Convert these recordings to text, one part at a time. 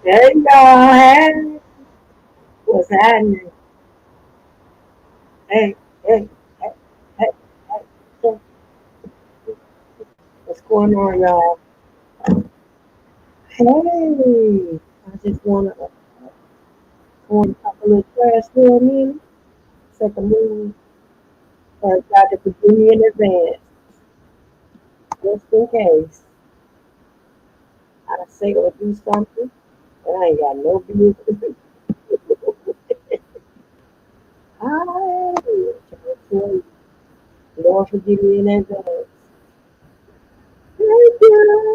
Hey y'all, hey, what's happening? Hey, hey, hey, hey, hey, hey, what's going on, y'all? Hey, I just wanna talk a little trash for a minute, set the mood, got to forgive me in advance, just in case I say or do something and I ain't got no business. Hi, Lord, forgive me in advance. Thank you.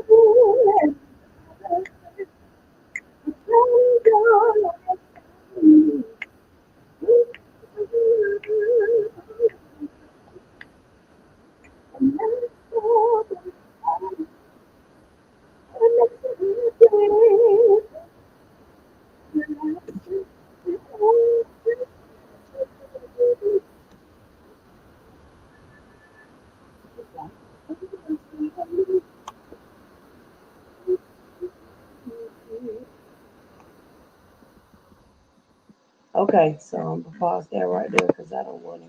Okay, so I'm gonna pause that right there because I don't want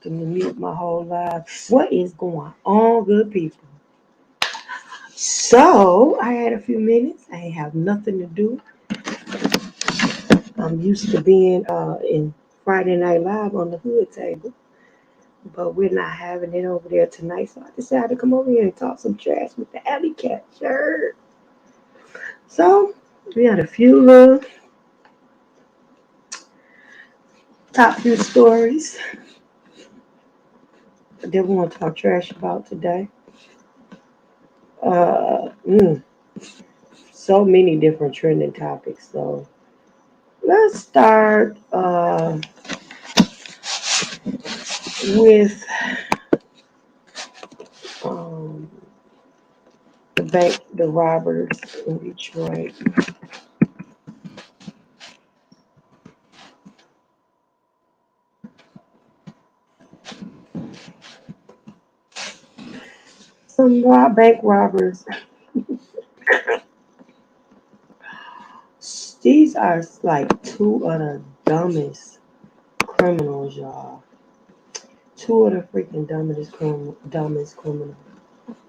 them to mute my whole life. What is going on, good people? So I had a few minutes. I ain't have nothing to do. I'm used to being in Friday Night Live on the hood table, but we're not having it over there tonight. So I decided to come over here and talk some trash with the Alley Cat shirt. So we had a few little top few stories that we want to talk trash about today. Uh, mm, so many different trending topics. So let's start with um, the robbers in Detroit. Bank robbers. These are like two of the dumbest criminals, y'all. Two of the freaking dumbest criminals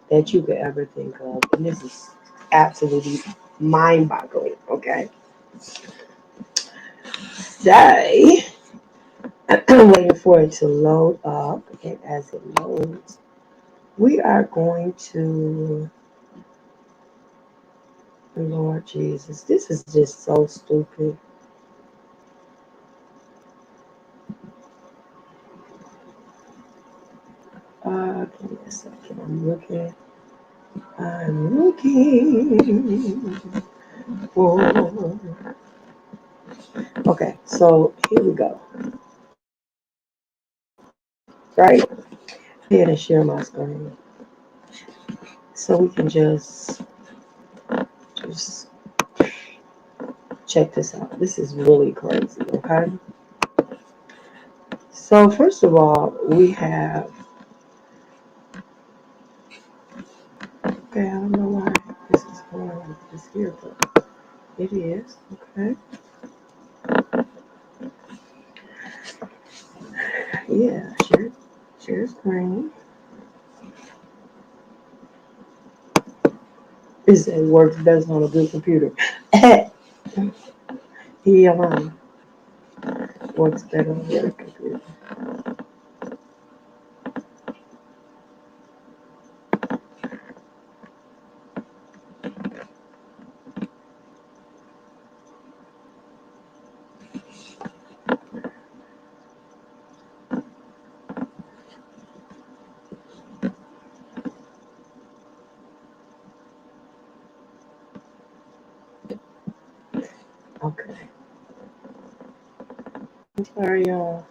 that you could ever think of. And this is absolutely mind boggling, okay? Say, I'm waiting for it to load up. And as it loads, we are going to, Lord Jesus, this is just so stupid. Give me a second. I'm looking for. Okay, so here we go. Right? Go ahead and share my screen so we can just check this out. This is really crazy. Okay. So first of all, we have. Okay, I don't know why this is going like this here, but it is. Okay. Yeah. Share screen. It works best on a good computer. Yeah, works better on a good computer. Okay. Sorry, y'all.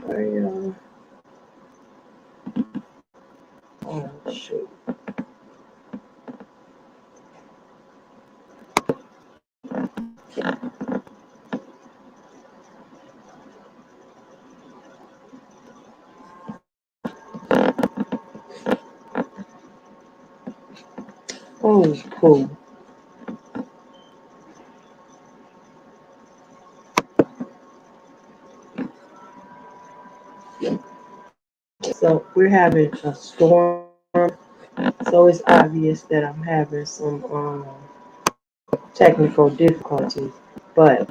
Sorry, y'all. Oh, shoot. Oh, cool. So we're having a storm. So it's obvious that I'm having some technical difficulties. But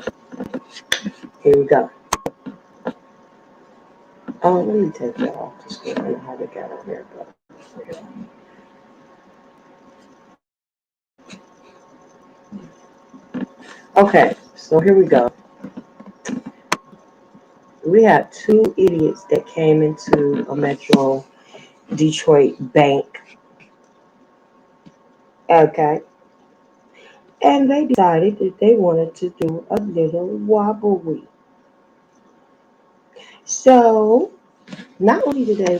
here we go. Let me take that off the screen. I don't know how to get on here, but okay. So here we go. We had two idiots that came into a Metro Detroit bank. Okay. And they decided that they wanted to do a little robbery. So not only did they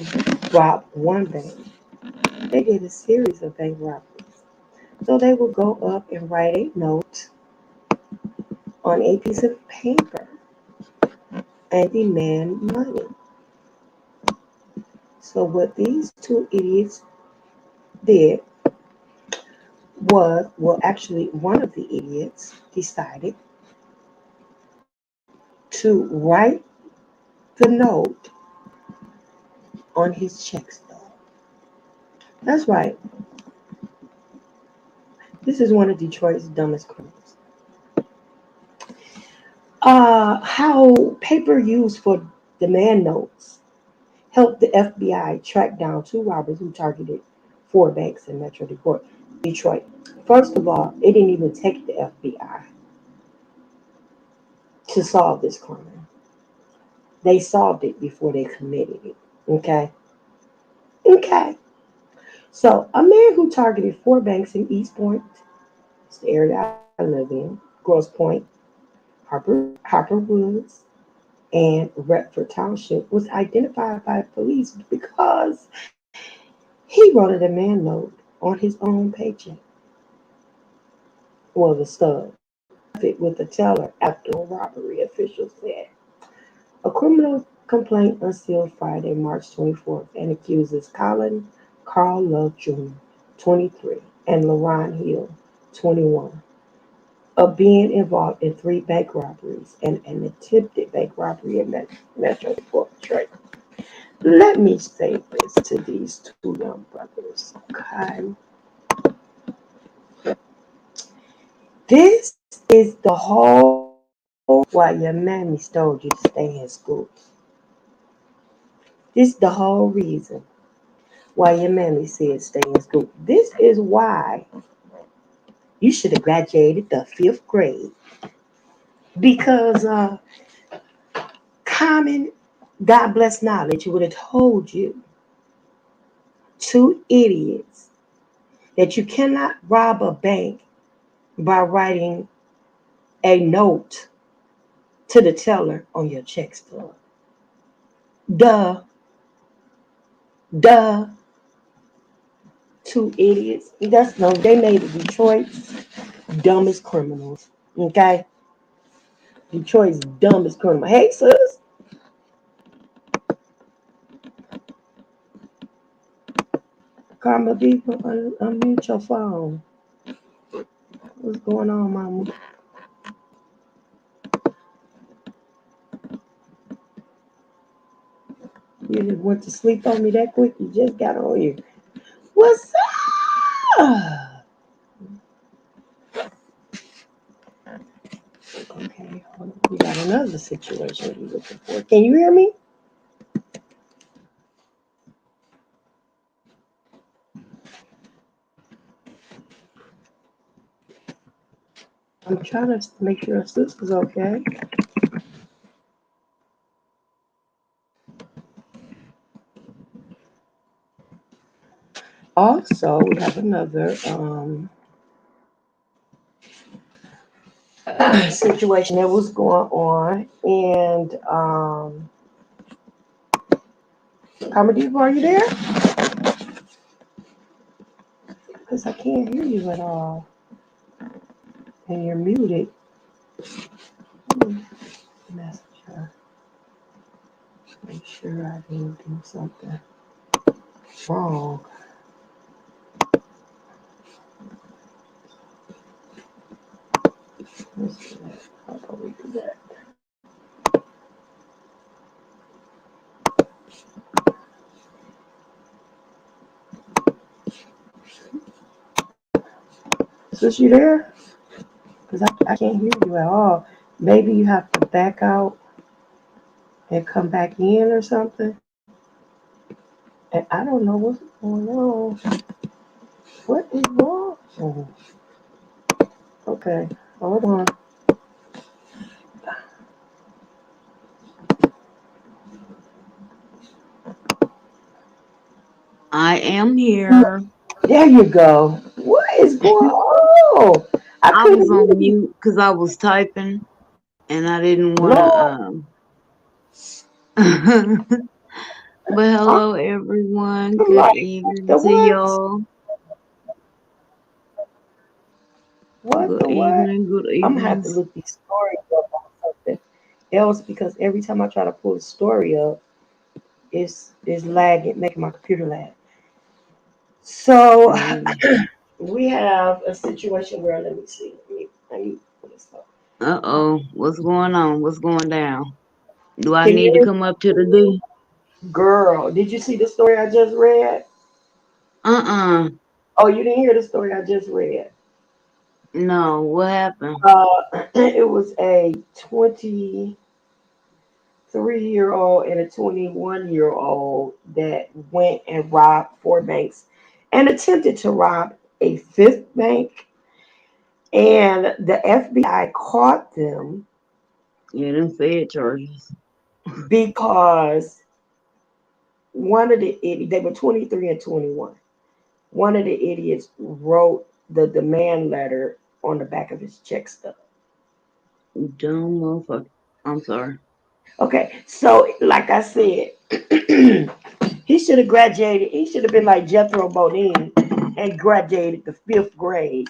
rob one bank, they did a series of bank robberies. So they would go up and write a note on a piece of paper and demand money. So what these two idiots did was, well, actually, one of the idiots decided to write the note on his check stub. That's right. This is one of Detroit's dumbest criminals. How paper used for demand notes helped the FBI track down two robbers who targeted four banks in Metro Detroit. First of all, it didn't even take the FBI to solve this crime. They solved it before they committed it. Okay? Okay. So, a man who targeted four banks in East Point, it's the area I live in, Grosse Point, Harper Woods, and Redford Township, was identified by police because he wrote a demand note on his own paycheck. Well, the stub. It with the teller after a robbery, officials said. A criminal complaint unsealed Friday, March 24th, and accuses Colin Carl Love Jr., 23, and LaRon Hill, 21, of being involved in three bank robberies and an attempted bank robbery in Metro Detroit. Let me say this to these two young brothers, okay? This is the whole why your mammy told you to stay in school. This is the whole reason why your mammy said stay in school. This is why you should have graduated the fifth grade because common God bless knowledge would have told you, two idiots, that you cannot rob a bank by writing a note to the teller on your check stub. Duh, duh, two idiots. That's no, they made it Detroit's dumbest criminals. Okay? Detroit's dumbest criminal. Hey, sis, Karma B, unmute your phone. What's going on, mama? You just went to sleep on me that quick. You just got on here. What's up? Okay, hold on. We got another situation we're looking for. Can you hear me? I'm trying to make sure this is okay. Also, we have another situation that was going on, and Comedy, are you there? Because I can't hear you at all, and you're muted. Message her. Make sure I didn't do something wrong. Let's do that. How about we do that? Sis, you there? Because I can't hear you at all. Maybe you have to back out and come back in or something. And I don't know what's going on. What is wrong? Oh, okay, hold on. I am here. There you go. What is going on? I I couldn't was hear on you. mute because I was typing and I didn't want to. Lord, But I'm hello, everyone. Good like, evening the to what? y'all. What Good the what? evening. Good I'm gonna have to evenings. look these stories up on something else because every time I try to pull the story up, it's lagging, making my computer lag. So Mm. we have a situation where let me see. Let me pull this up. Uh-oh. What's going on? What's going down? Do I Can need to you, come up to the D? girl? Did you see the story I just read? Uh-uh. Oh, you didn't hear the story I just read. No. What happened? It was a 23-year-old and a 21-year-old that went and robbed four banks and attempted to rob a fifth bank. And the FBI caught them Yeah, them Fed charges. because one of they were 23 and 21. One of the idiots wrote the demand letter on the back of his check stub. Dumb motherfucker. I'm sorry. Okay, so like I said, he should have graduated. He should have been like Jethro Bodine and graduated the fifth grade.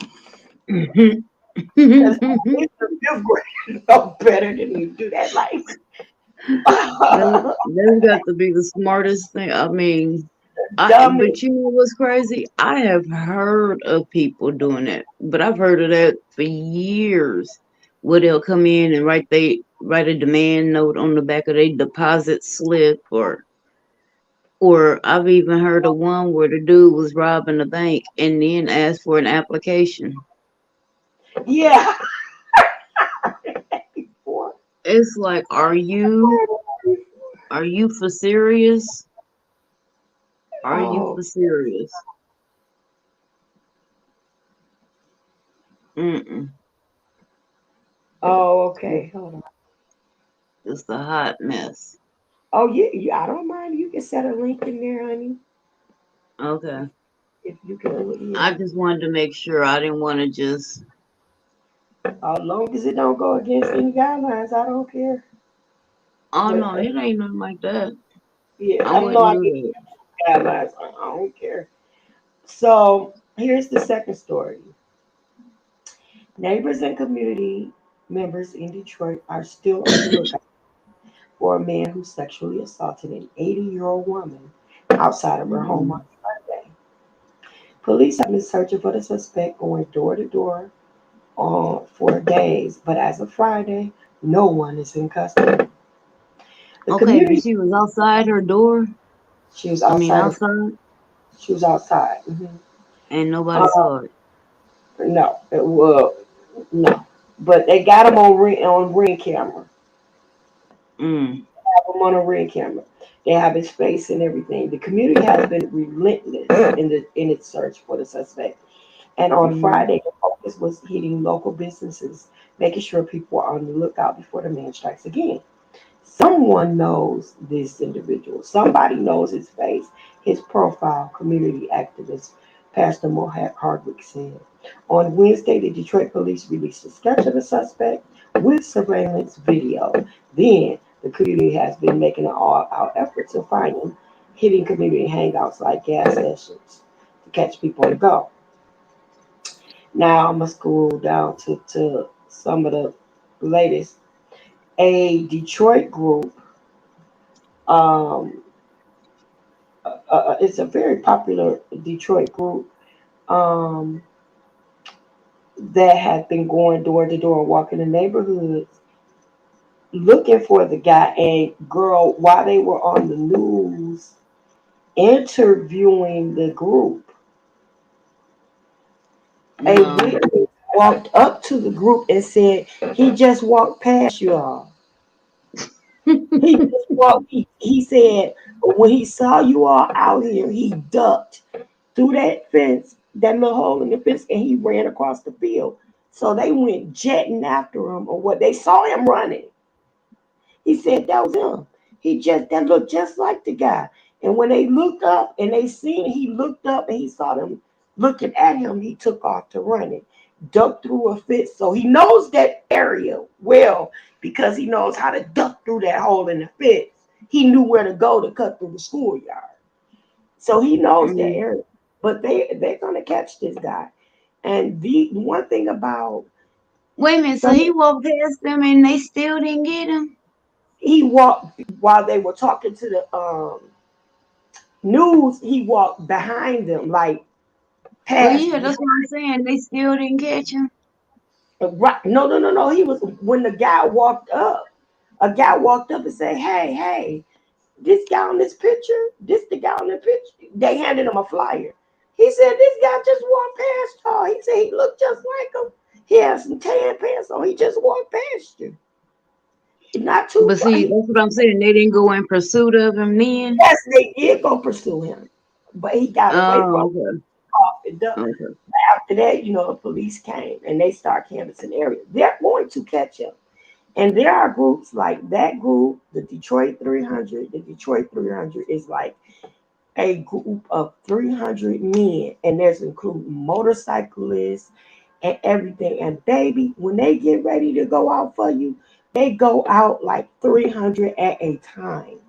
Because if the fifth grade know better than to do that, like That's got to be the smartest thing. I mean, but dummy. you know what's crazy? I have heard of people doing that, but I've heard of that for years. Where they'll come in and write a demand note on the back of their deposit slip, or I've even heard of one where the dude was robbing the bank and then asked for an application. Yeah. It's like, are you for serious? Are you Oh, for serious? Mm-mm. oh, okay. Hold on. It's a hot mess. Oh, yeah. I don't mind. You can set a link in there, honey. Okay. If you can, I yeah. just wanted to make sure I didn't want to just. As long as it don't go against any guidelines, I don't care. Oh But no, it ain't nothing like that. yeah, I I know wouldn't I do get that. guidelines. I don't care. So here's the second story. Neighbors and community members in Detroit are still on the lookout for a man who sexually assaulted an 80-year-old woman outside of her home on Mm-mm. Sunday. Police have been searching for the suspect going door to door for days, but as of Friday, no one is in custody. The Okay, but community, she was outside her door. she was I mean, outside of, outside, she was outside. and nobody Uh, saw it. no, well, no, but they got him on ring camera. Mm. Have him on a ring camera. They have his face and everything. The community has been relentless in its search for the suspect. And on Mm. Friday, the focus was hitting local businesses, making sure people are on the lookout before the man strikes again. Someone knows this individual. Somebody knows his face, his profile, community activist Pastor Mohawk Hardwick said. On Wednesday, the Detroit police released a sketch of the suspect with surveillance video. Then the community has been making an all-out effort to find him, hitting community hangouts like gas stations to catch people on the go. Now I'm gonna scroll down to some of the latest. A Detroit group, um, it's a very popular Detroit group. Um, that have been going door to door, walking the neighborhoods, looking for the guy. And girl, while they were on the news interviewing the group, a No. witness walked up to the group and said, "He just walked past you all. He just walked. He said when he saw you all out here, he ducked through that fence, that little hole in the fence, and he ran across the field. So they went jetting after him, or what they saw him running. He said that was him. He just that looked just like the guy. And when they looked up and they seen he looked up and he saw them looking at him, he took off to running, ducked through a fence. So he knows that area well because he knows how to duck through that hole in the fence. He knew where to go to cut through the schoolyard. So he knows that Mm. area. But they're gonna catch this guy. And the one thing about Wait a minute, so some he walked past them and they still didn't get him? he walked while they were talking to the news, he walked behind them, like Well, past yeah, behind. that's what I'm saying. They still didn't catch him. Right. No, no, no, no. He was when the guy walked up. A guy walked up and said, "Hey, hey, this guy on this picture, this the guy on the picture." They handed him a flyer. He said, "This guy just walked past y'all." He said he looked just like him. He had some tan pants on. He just walked past you. Not too But far. see, that's what I'm saying. They didn't go in pursuit of him then. Yes, they did go pursue him, but he got away from Oh, okay. it. Okay. After that, the police came and they start canvassing the area. They're going to catch him. And there are groups like that group, the Detroit 300. The Detroit 300 is like a group of 300 men, and there's including motorcyclists and everything. And baby, when they get ready to go out for you, they go out like 300 at a time,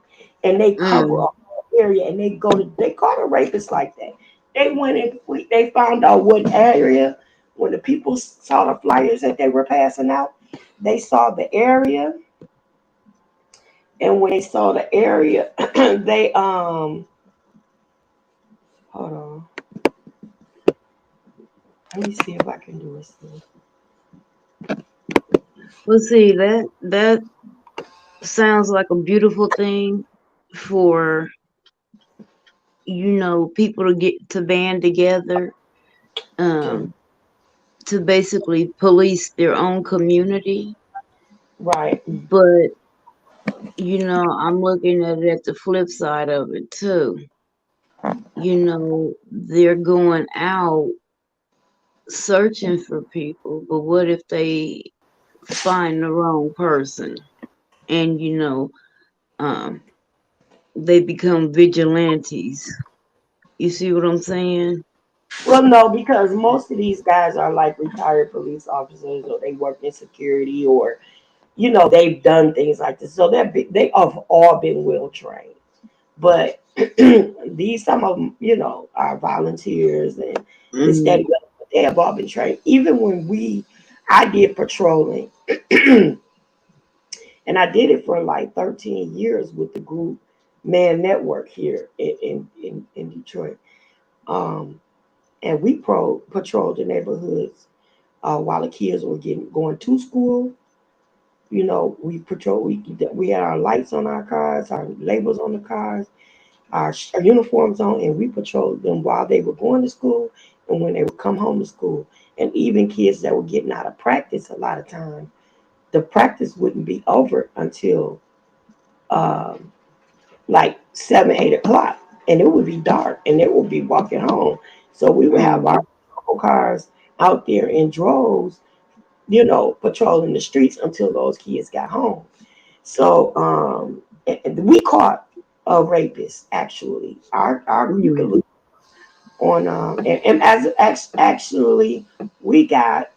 and they cover a Mm. whole area. And they caught a rapist like that. They went and they found out what area. When the people saw the flyers that they were passing out, they saw the area, and when they saw the area, they hold on. Let me see if I can do this thing. Well, see, that sounds like a beautiful thing for people to get to band together, um, to basically police their own community. Right. But I'm looking at it at the flip side of it too. They're going out searching for people, but what if they find the wrong person and um they become vigilantes? You see what I'm saying? Well, no, because most of these guys are like retired police officers, or they work in security, or they've done things like this, so they have all been well trained. But these some of them, are volunteers and this that Mm-hmm. and the other, but they have all been trained. Even when I did patrolling, and I did it for like 13 years with the group Man Network here in Detroit. Um, and we patrolled the neighborhoods while the kids were going to school. We patrol. We had our lights on our cars, our labels on the cars, our uniforms on, and we patrolled them while they were going to school and when they would come home to school. And even kids that were getting out of practice, a lot of time, the practice wouldn't be over until um, like 7, 8 o'clock, and it would be dark, and they would be walking home. So we would have our Mm-hmm. cars out there in droves, patrolling the streets until those kids got home. So and we caught a rapist actually. Our you can Mm-hmm. look on and actually we got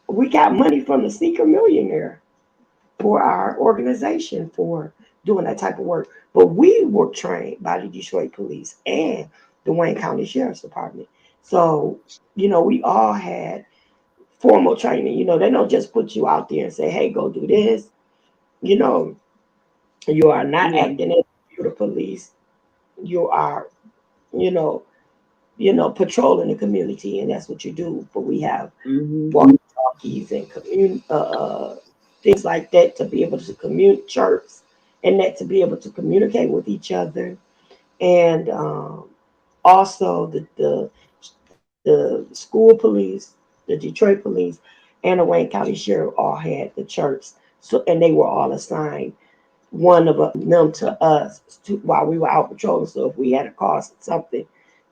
we got money from the Seeker Millionaire for our organization for doing that type of work. But we were trained by the Detroit Police and the Wayne County Sheriff's Department. So, we all had formal training. They don't just put you out there and say, hey, go do this. You know, you are not Yeah. acting as if you're the police. You are, you know, patrolling the community, and that's what you do. But we have Mm-hmm. walkie talkies and things like that to be able to communicate, chirps, and that to be able to communicate with each other. And also the school police, the Detroit police, and the Wayne County Sheriff all had the chirps. So, and they were all assigned one of them to us while we were out patrolling. So if we had a cause something,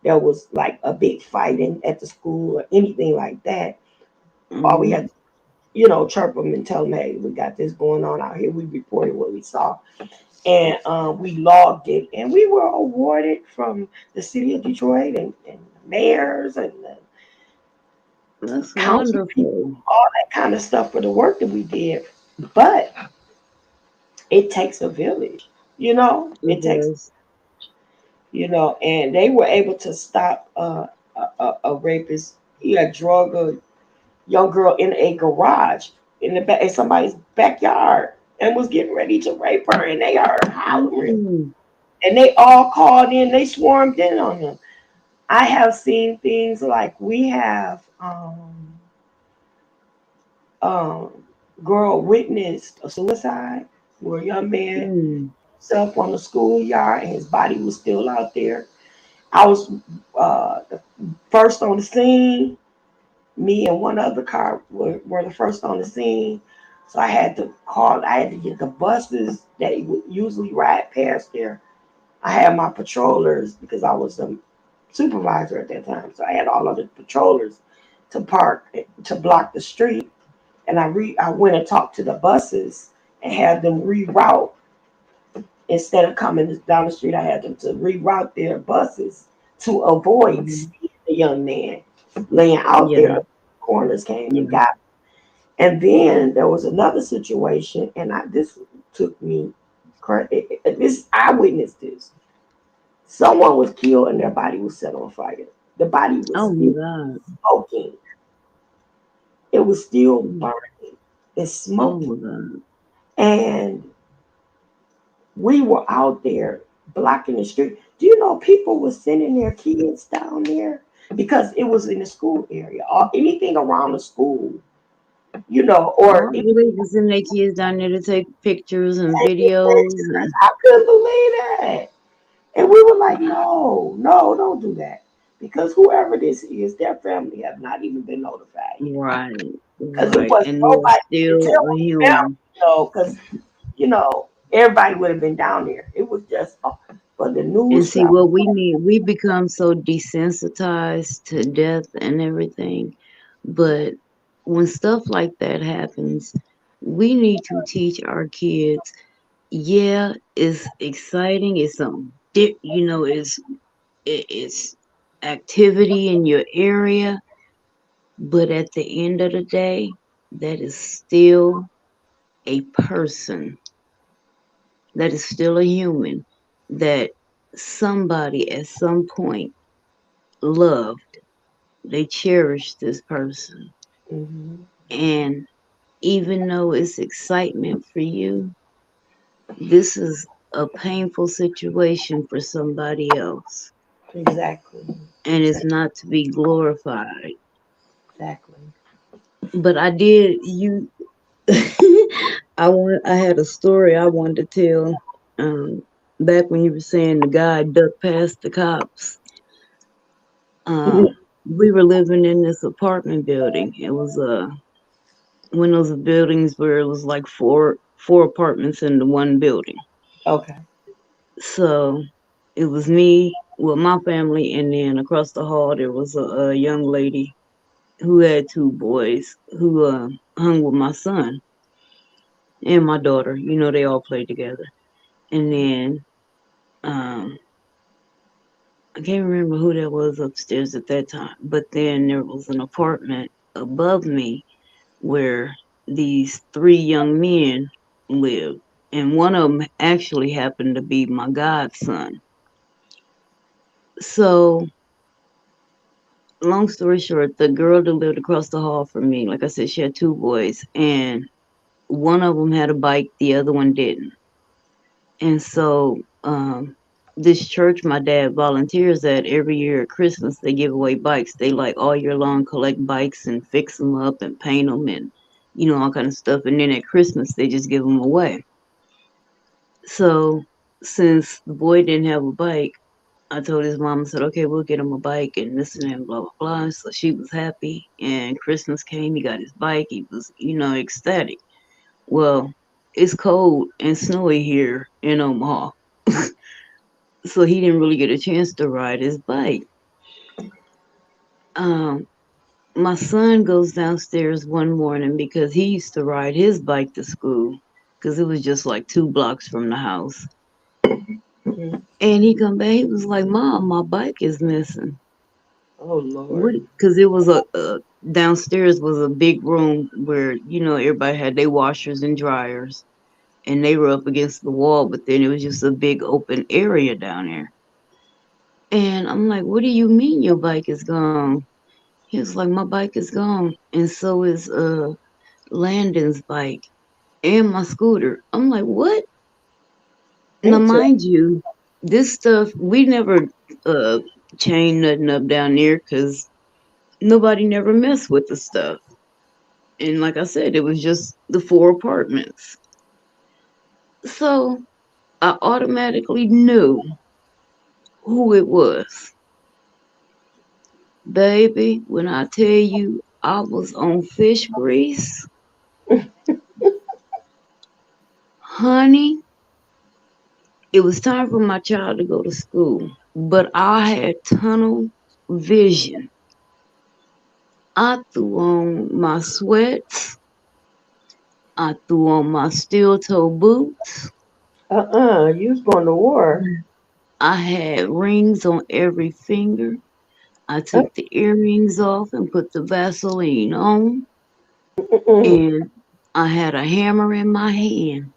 there was like a big fighting at the school or anything like that, all we Mm-hmm. had, chirp them and tell them, hey, we got this going on out here. We reported what we saw, and we logged it, and we were awarded from the city of Detroit and the mayors and the That's council people, wonderful. all that kind of stuff for the work that we did. But it takes a village, It it takes, does. and they were able to stop a rapist. He had drug a young girl in a garage in the back in somebody's backyard and was getting ready to rape her, and they heard hollering, Mm-hmm. and they all called in. They swarmed in on him. I have seen things like we have um girl witnessed a suicide where a young man Mm. himself on the schoolyard and his body was still out there. I was the first on the scene. Me and one other car were the first on the scene. So I had to get the buses that would usually ride past there. I had my patrollers because I was the supervisor at that time. So I had all of the patrollers to park to block the street. And I went and talked to the buses and had them reroute. Instead of coming down the street, I had them to reroute their buses to avoid Mm-hmm. seeing the young man laying out Yeah. there. Corners came and Yeah. got. And then there was another situation, and this took me. This I witnessed this. Someone was killed and their body was set on fire. The body was Oh my still God. smoking. It was still Mm. burning and Oh smoking. my God. And we were out there blocking the street. Do you know people were sending their kids down there because it was in the school area or anything around the school, or Oh, really? Just send their kids down there to take pictures and videos and I couldn't believe that. And we were like, no, no, don't do that. Because whoever this is, their family have not even been notified yet. right, Because it right. was And they're nobody to still tell a the family, human. because, everybody would have been down there. It was just for the And news see crowd. what we need, we become so desensitized to death and everything. But when stuff like that happens, we need to teach our kids, yeah, it's exciting, it's some it's activity in your area, but at the end of the day, that is still a person, that is still a human, that somebody at some point loved, they cherished this person. Hmm. And even though it's excitement for you, this is a painful situation for somebody else. Exactly. And it's Exactly. not to be glorified. Exactly. But I did you I had a story I wanted to tell. Back when you were saying the guy ducked past the cops. We were living in this apartment building. It was one of those buildings where it was like four apartments in the one building. Okay. So it was me, well, my family, and then across the hall there was a young lady who had two boys who hung with my son and my daughter. You know, they all played together. And then um, I can't remember who that was upstairs at that time, but then there was an apartment above me where these three young men lived. And one of them actually happened to be my godson. So, long story short, the girl that lived across the hall from me, like I said, she had two boys, and one of them had a bike, the other one didn't. And so this church my dad volunteers at every year at Christmas, they give away bikes. They like all year long collect bikes and fix them up and paint them and all kind of stuff. And then at Christmas they just give them away. So since the boy didn't have a bike, I told his mom, I said, okay, we'll get him a bike and this and that, and blah, blah, blah. So she was happy. And Christmas came, he got his bike. He was, ecstatic. Well, it's cold and snowy here in Omaha. So he didn't really get a chance to ride his bike. Um, my son goes downstairs one morning because he used to ride his bike to school because it was just like 2 blocks from the house. Mhm. And he come back, he was like, Mom, my bike is missing. Oh Lord. Because it was a downstairs was a big room where everybody had their washers and dryers, and they were up against the wall. But then it was just a big open area down there. And I'm like, what do you mean your bike is gone? He was like, my bike is gone, and so is Landon's bike and my scooter. I'm like, what? Now, Inter- mind you, this stuff we never uh chain nothing up down there because nobody never messed with the stuff. And like I said, it was just the 4 apartments. So I automatically knew who it was. Baby, when I tell you I was on fish grease, honey, it was time for my child to go to school. But I had tunnel vision. I threw on my sweats. I threw on my steel toe boots. You was going to war. I had rings on every finger. I Uh, took the earrings off and put the Vaseline on. mm-mm. And I had a hammer in my hand.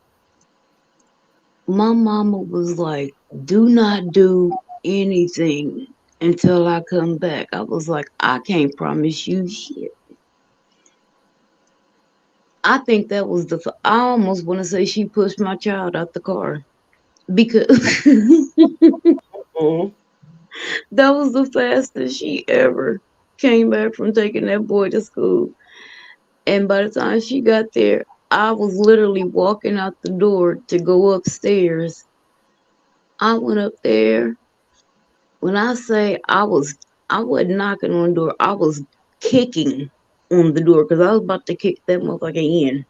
My mama was like, do not do anything until I come back. I was like, I can't promise you shit. I think that was I almost want to say she pushed my child out the car because Mm. that was the fastest she ever came back from taking that boy to school. And by the time she got there, I was literally walking out the door to go upstairs. I went up there. When I say I wasn't knocking on the door. I was kicking on the door because I was about to kick that motherfucker in.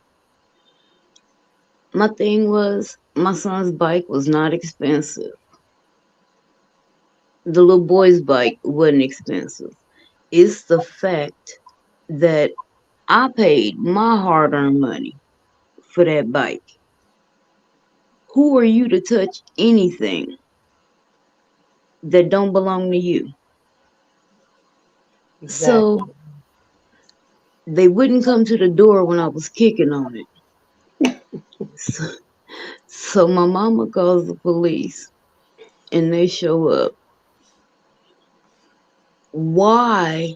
My thing was, my son's bike was not expensive. The little boy's bike wasn't expensive. It's the fact that I paid my hard earned money for that bike. Who are you to touch anything that don't belong to you? Exactly. So they wouldn't come to the door when I was kicking on it. So, so my mama calls the police and they show up. Why?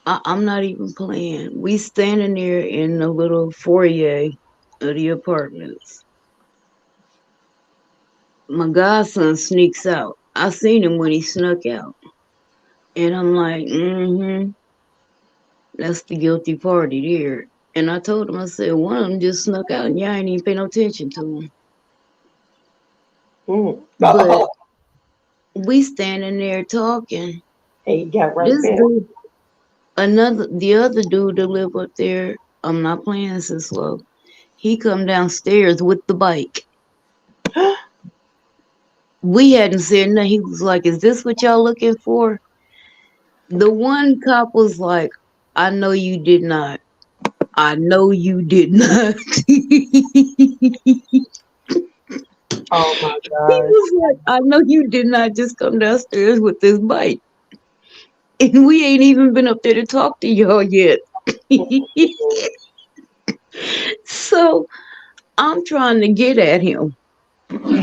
I'm not even playing. We standing there in the little foyer of the apartments. My godson sneaks out. I seen him when he snuck out. And I'm like, that's the guilty party there. And I told him, I said, one of them just snuck out and y'all ain't even pay no attention to him. Mm. But we standing there talking. Hey, you got right This there. dude, the other dude that live up there, I'm not playing this is slow. He come downstairs with the bike. We hadn't said nothing. He was like, is this what y'all looking for? The one cop was like, I know you did not. I know you did not. He Oh my gosh. was like, I know you did not just come downstairs with this bike. And we ain't even been up there to talk to y'all yet. So I'm trying to get at him.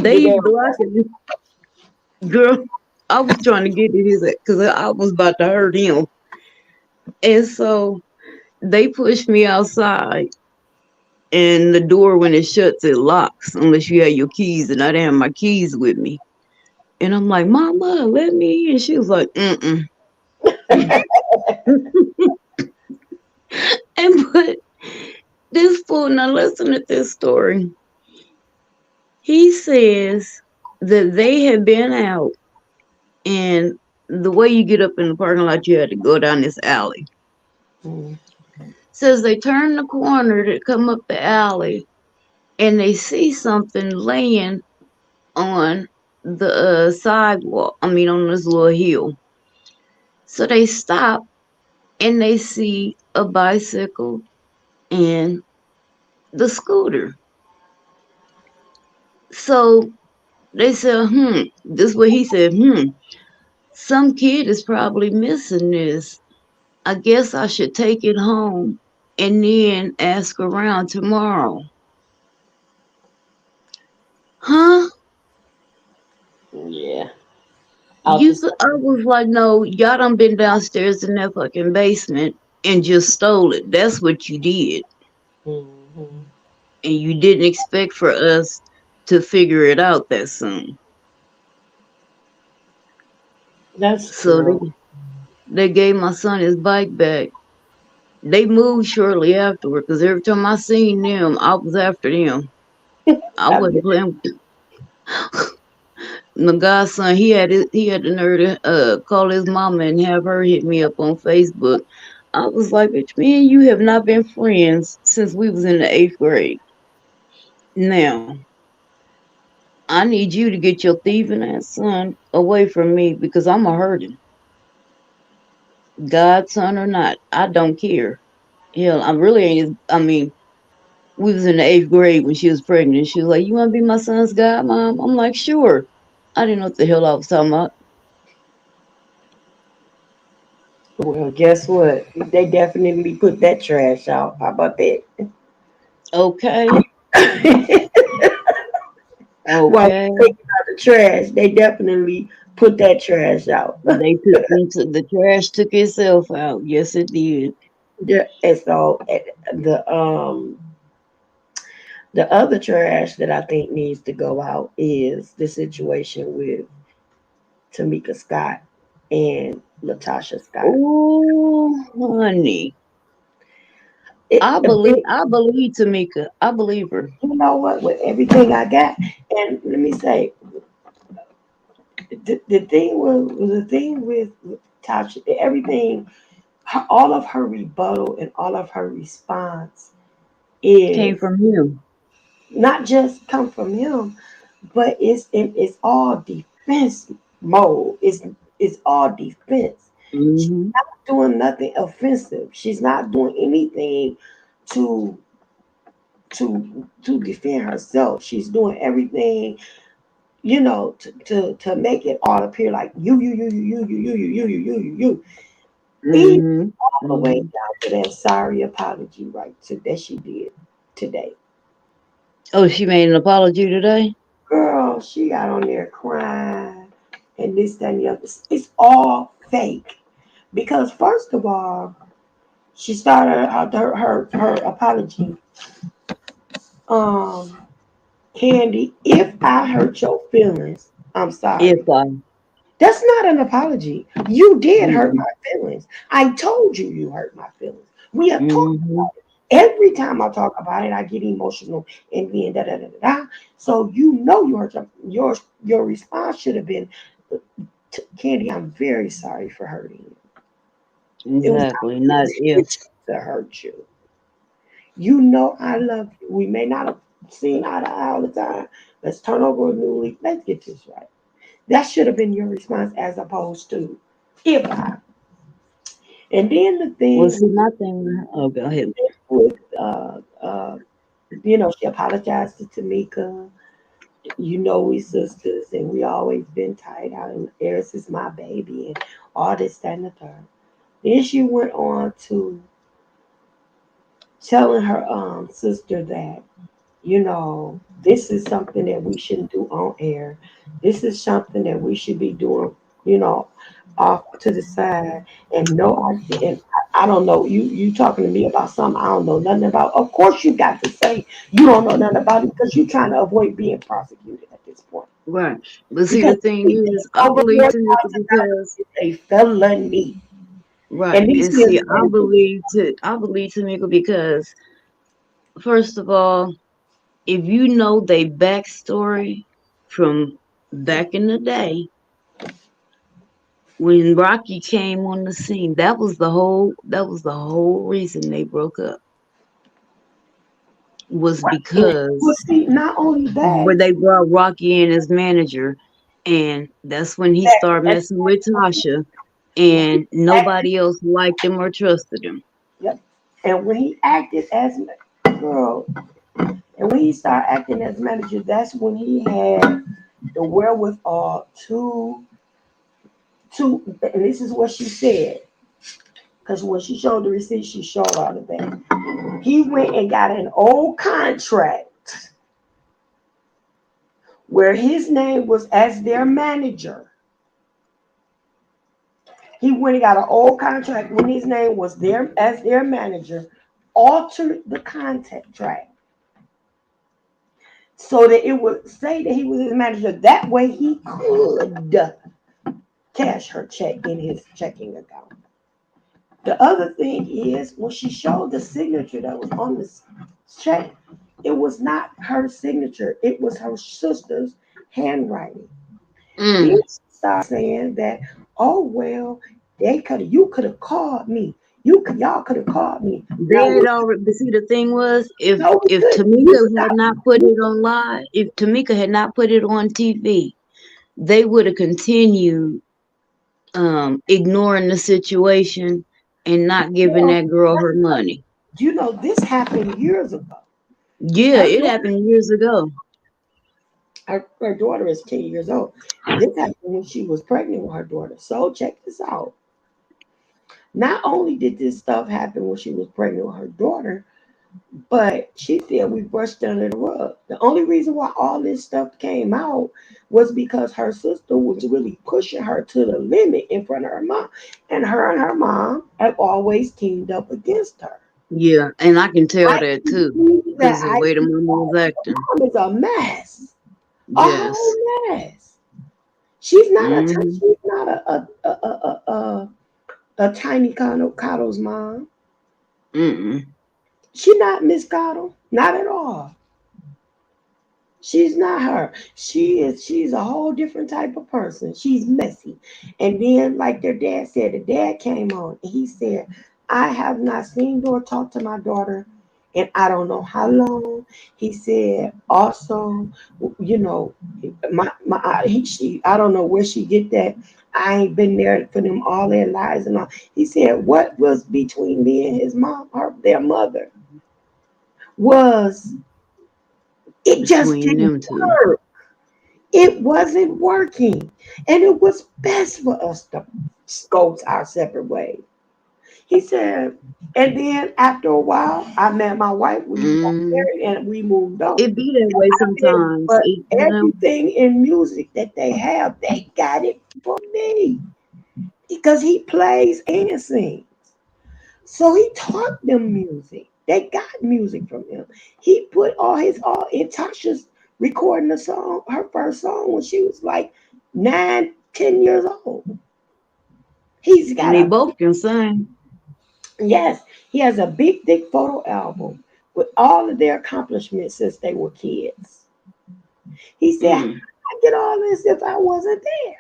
Did They they? blocking me. Girl, I was trying to get at his because I was about to hurt him. And so they pushed me outside. And the door, when it shuts, it locks unless you have your keys. And I didn't have my keys with me. And I'm like, Mama, let me in. She was like, mm-mm. And but this fool, now listen to this story. He says that they had been out, and the way you get up in the parking lot, you had to go down this alley. Mm. Says they turn the corner to come up the alley, and they see something laying on the sidewalk. I mean, on this little hill. So they stop and they see a bicycle and the scooter. So they said, this is what he said, some kid is probably missing this. I guess I should take it home and then ask around tomorrow. Huh? Yeah. Out the I was like, no, y'all done been downstairs in that fucking basement and just stole it. That's what you did. hmm And you didn't expect for us to figure it out that soon. That's So true. they gave my son his bike back. They moved shortly afterward because every time I seen them, I was after them. I I bet. wasn't playing with my godson. He had the nerve to call his mama and have her hit me up on Facebook. I was like, bitch, me and you have not been friends since we was in the 8th grade. Now, I need you to get your thieving ass son away from me because I'm a hurting. Godson or not, I don't care. Hell, I really ain't. I mean, we was in the 8th grade when she was pregnant. She was like, "You want to be my son's godmom?" I'm like, "Sure." I didn't know what the hell I was talking about. Well, guess what? They definitely put that trash out. How about that? Okay, While okay. they taking out the trash, they definitely put that trash out. They took the trash took itself out. Yes, it did. Yeah, and so the other trash that I think needs to go out is the situation with Tamika Scott and Latasha Scott. Oh, honey, A bit, I believe Tamika. I believe her. you know what? With everything I got, and let me say, the thing was the thing with Tasha. Everything, all of her rebuttal and all of her response Came is from him. not just come from him, but it's all defense mode. It's all defense. She's Hmm. not doing nothing offensive. She's not doing anything to to defend herself. She's doing everything, to make it all appear like you. Even Hmm. all the way Hmm. down to that sorry apology that she did today. Oh, she made an apology today. Girl, she got on there crying and this, that, and the other. It's all fake. Because first of all, she started out her apology. Um, Candy, if I hurt your feelings, I'm If sorry. I. That's not an apology. You did hurt Mm-mm. my feelings. I told you you hurt my feelings. We have talked Hmm. about it. Every time I talk about it, I get emotional and then da da da da da. So you know your response should have been, Candy, I'm very sorry for hurting you. It was Exactly. not Not if. intention to hurt you. You know I love you. We may not have seen eye to eye all the time. Let's turn over a new leaf. Let's get this right. That should have been your response as opposed to if I. And then the Well, thing see, my thing. Oh, go ahead. with she apologized to Tamika. You know we sisters and we always been tight out and Eris is my baby and all this, that, and the third. Then she went on to telling her sister that, this is something that we shouldn't do on air. This is something that we should be doing, you know, off to the side. And no, I don't know. You talking to me about something I don't know nothing about. Of course, you got to say you don't know nothing about it because you're trying to avoid being prosecuted at this point. Right. But see, the Because thing is, I over believe Tamika $4,000 because is a felony. And right, these and see, kids said, I believe Tamika because first of all, if you know their backstory from back in the day when Rocky came on the scene, that was the whole reason they broke up was well, because see, not only that, where they brought Rocky in as manager, and that's when he started and messing with Tasha, when he and acted, nobody else liked him or trusted him. yep, and when he acted as girl, and when he started acting as manager, that's when he had the wherewithal to, and this is what she said, because when she showed the receipt, she showed all of that. He went and got an old contract where his name was as their manager. He went and got an old contract when his name was there as their manager, altered the contract so that it would say that he was his manager. That way he could cash her check in his checking account. The other thing is when she showed the signature that was on the check, it was not her signature, it was her sister's handwriting. Then Mm. she started saying that, oh well, you could have called me. Y'all could have called me. They Now had already. But see, the thing was, if no, we if couldn't. You Tamika had stopped. not put it on live, if Tamika had not put it on TV, they would have continued ignoring the situation and not giving Well, that girl her money. this happened years ago. Yeah, Her it daughter, happened years ago. her daughter is 10 years old. This happened when she was pregnant with her daughter. So check this out. Not only did this stuff happen when she was pregnant with her daughter, but she said we brushed under the rug. The only reason why all this stuff came out was because her sister was really pushing her to the limit in front of her mom. And her mom have always teamed up against her. Yeah, and I can tell I that can too, see that. because the I way the can mama was the acting. mom is a mess. A whole Yes. mess. She's not Hmm. she's not a tiny Coddle's mom. Mm-mm. She's not Miss Coddle. Not at all. She's not her. She's a whole different type of person. She's messy. And then, like their dad said, the dad came on and he said, I have not seen or talked to my daughter and I don't know how long. He said also, you know, I don't know where she get that. I ain't been there for them all their lives and all. He said what was between me and his mom, their mother, was it just Between didn't them two. work. It wasn't working. And it was best for us to go our separate ways. He said, and then after a while, I met my wife, we got Mm. married, and we moved on. It be that way sometimes. But It. everything in music that they have, they got it from me. Because he plays and sings. So he taught them music. They got music from him. He put all in Tasha's recording a song, her first song when she was like 9, 10 years old. He's And got they a both can sing. yes, he has a big thick photo album with all of their accomplishments since they were kids. He said, how Mm. did I get all this if I wasn't there?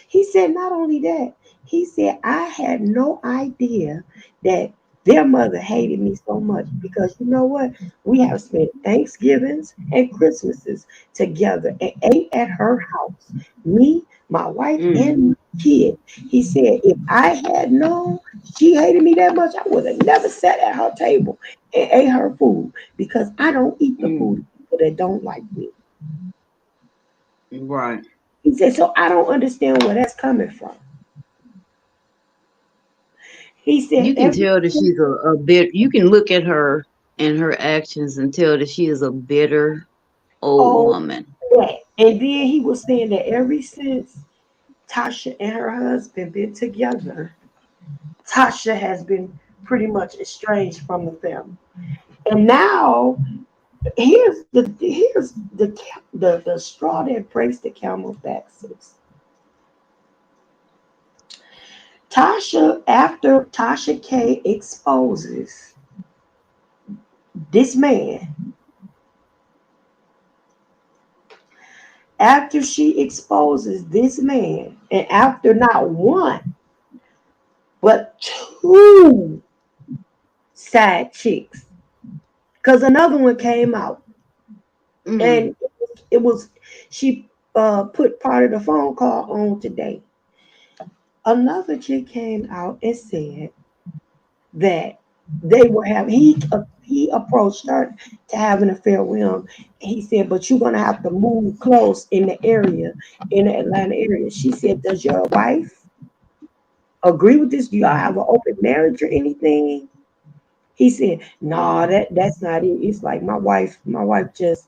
He said, not only that, he said, I had no idea that their mother hated me so much because you know what? We have spent Thanksgivings and Christmases together and ate at her house. Me, my wife, Mm. and my kid. He said, if I had known she hated me that much, I would have never sat at her table and ate her food because I don't eat the food Mm. of people that don't like me. Right. He said, so I don't understand where that's coming from. He said, You can tell that she's a bit. You can look at her and her actions and tell that she is a bitter old oh, woman. that. And then he was saying that ever since Tasha and her husband been together, Tasha has been pretty much estranged from the family. And now Here's the straw that breaks the camel's back, sis. After Tasha K exposes this man, after she exposes this man, and after not one but two side chicks, because another one came out, Mm. and it was she put part of the phone call on today. Another chick came out and said that they were having he approached her to have an affair with him. He said, but you're gonna have to move close in the area, in the Atlanta area. She said, does your wife agree with this? Do y'all have an open marriage or anything? He said, no, that's not it. It's like my wife just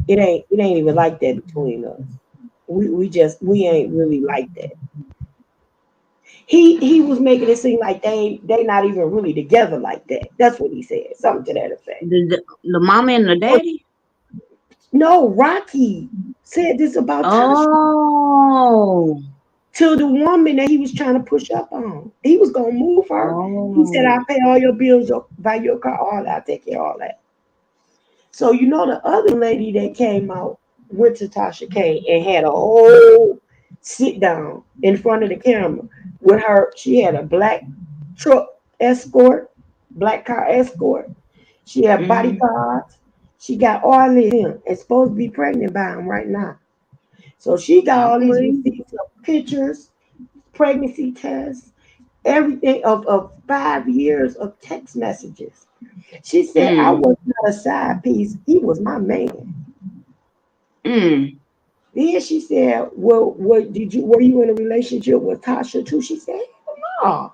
it ain't even like that between us. We ain't really like that. He was making it seem like they not even really together like that. That's what he said, something to that effect. The mama and the daddy? No, Rocky said this about Tasha Oh. to the woman that he was trying to push up on. He was gonna move her. He said, Oh. "I'll pay all your bills, buy your car, all that. I'll take care of all that." So the other lady that came out went to Tasha K and had a whole sit down in front of the camera with her. She had a black truck escort, black car escort. She had Mm-hmm. bodyguards. She got all this in and supposed to be pregnant by him right now. So she got I all these believe. receipts of pictures, pregnancy tests, everything of 5 years of text messages. She said, I Mm. was not a side piece. He was my man. Mm. Then she said, well, were you in a relationship with Tasha too? She said, no.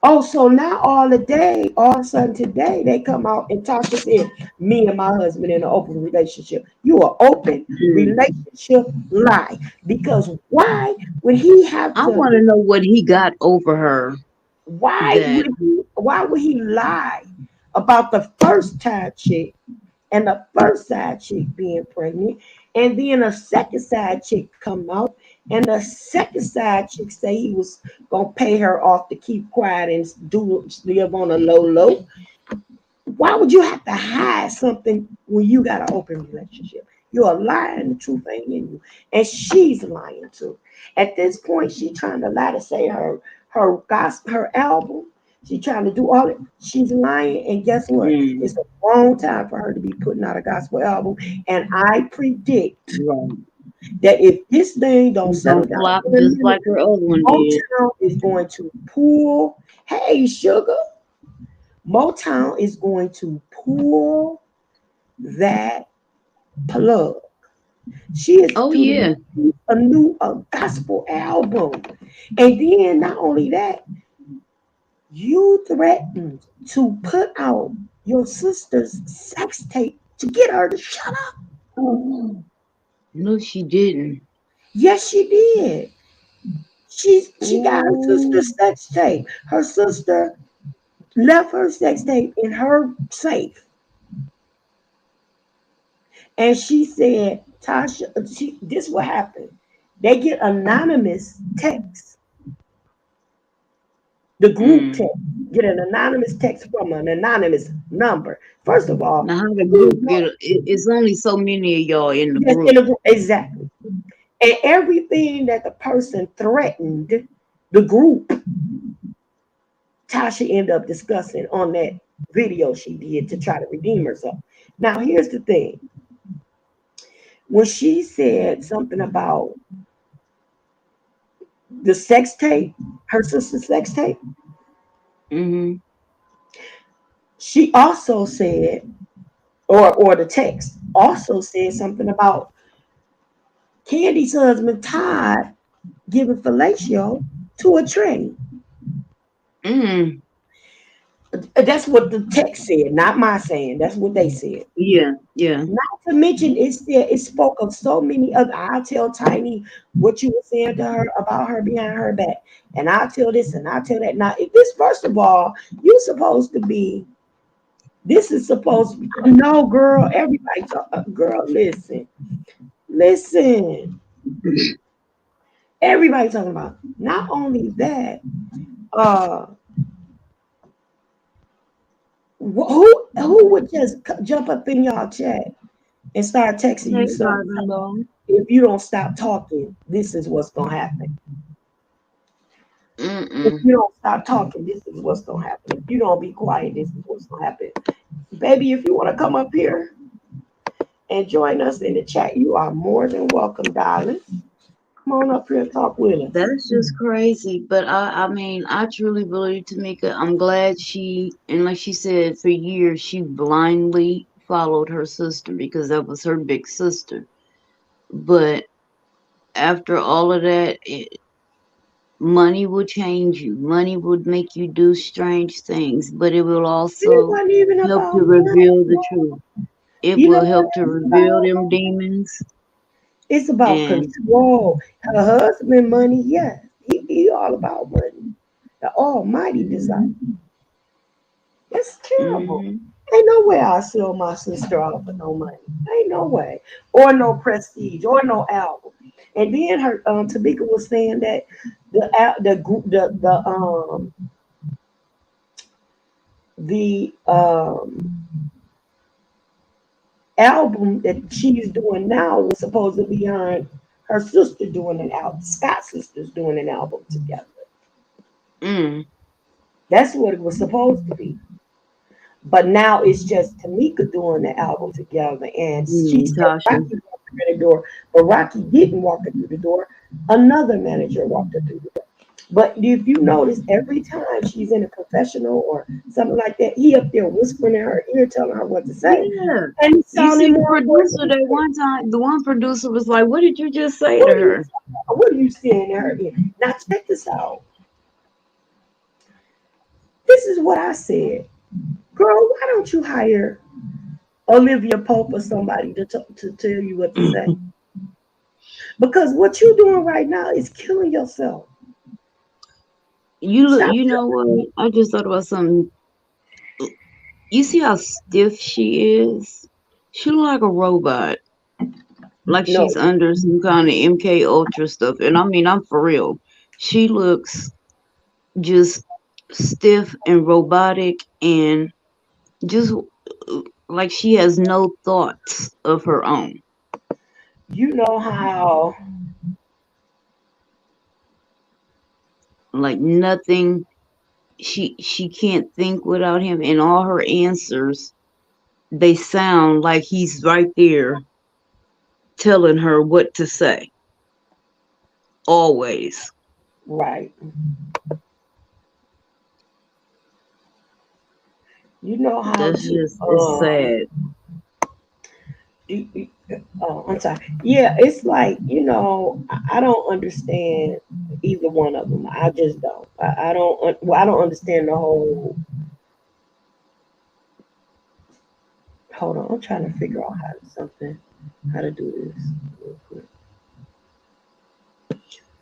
Oh, so now all of a sudden today, they come out and Tasha said, me and my husband in an open relationship. You are open Mm. relationship lie. Because why would he have I to want to know what he got over her that. why would he lie about the first time chick and the first side chick being pregnant, and then a second side chick come out, and the second side chick say he was gonna pay her off to keep quiet and live on a low low. Why would you have to hide something when you got an open relationship? You're lying, the truth ain't in you, and she's lying too. At this point, she trying to lie to say her gospel, her album. She trying to do all it. She's lying, and guess what? Mm. It's the wrong time for her to be putting out a gospel album. And I predict Right. that if this thing don't It's settle gonna down flop for a just minute, like her other one did. Motown is going to pull. Hey, sugar. Motown is going to pull that plug. She is Oh to yeah. release a gospel album. And then not only that, you threatened to put out your sister's sex tape to get her to shut up. Oh, no, she didn't. Yes, she did. She got her Oh. sister's sex tape. Her sister left her sex tape in her safe. And she said, Tasha, this will happen. They get anonymous texts. The group Mm. text, get an anonymous text from an anonymous number. First of all, Now how the who group know? get? It's only so many of y'all in the Yes, group. exactly. And everything that the person threatened the group, Tasha ended up discussing on that video she did to try to redeem herself. Now, here's the thing. When she said something about the sex tape, her sister's sex tape, Mm-hmm. she also said, or the text also said something about Candy's husband Todd giving fellatio to a tranny. Mm. That's what the text said, not my saying. That's what they said. Yeah. Yeah. Not to mention, it spoke of so many other. I'll tell Tiny what you were saying to her about her behind her back, and I'll tell this and I'll tell that. Now, if this, first of all, you're supposed to be This is supposed to be no, girl. Everybody talk, girl. Listen, listen. Everybody talking about. Not only that, uh, who would just jump up in y'all chat and start texting you Hey, something? Ivanhoe. If you don't stop talking, this is what's gonna happen. If Mm-mm. you don't stop talking, this is what's gonna happen. If you don't be quiet, this is what's gonna happen. Baby, if you want to come up here and join us in the chat, you are more than welcome, darling. Come on up here and talk with us. That's just crazy. But I mean, I truly believe Tamika. I'm glad and like she said, for years she blindly followed her sister because that was her big sister. But after all of that, money will change you. Money would make you do strange things, but it will It also wasn't even help to about reveal the money. truth. It You know will what help to it's reveal about? them demons. It's about And control. Her husband, money, yes. He all about money. The almighty desire. That's terrible. hmm Ain't no way I'll sell my sister out for no money. Ain't no way. Or no prestige or no album. And then her Tamika was saying that the album that she's doing now was supposed to be her sister doing an album. Scott sisters doing an album together. mm, That's what it was supposed to be. But now it's just Tamika doing the album together. And she said Tasha. Rocky walked her through the door, but Rocky didn't walk her through the door. Another manager walked her through the door. But if you notice, every time she's in a confessional or something like that, he up there whispering in her ear, telling her what to say. Yeah. And he You see sounding the more important producer than that her. one time, the one producer was like, "What did you just say to What are you her?" what are you saying in her ear? Now check this out. This is what I said. Girl, why don't you hire Olivia Pope or somebody to tell you what to say? Because what you're doing right now is killing yourself. You look, Stop. you know what? I just thought about something. You see how stiff she is? She look like a robot, like No, she's under some kind of MK Ultra stuff. And I mean, I'm for real. She looks just stiff and robotic and just like she has no thoughts of her own. you know how Like nothing. She can't think without him, and all her answers they sound like he's right there telling her what to say. Always. right. You know how That's just it's sad. you, you- oh, I'm sorry. Yeah, it's like I don't understand either one of them. I just don't. I don't. Well, I don't understand the whole. Hold on, I'm trying to figure out how to do this real quick.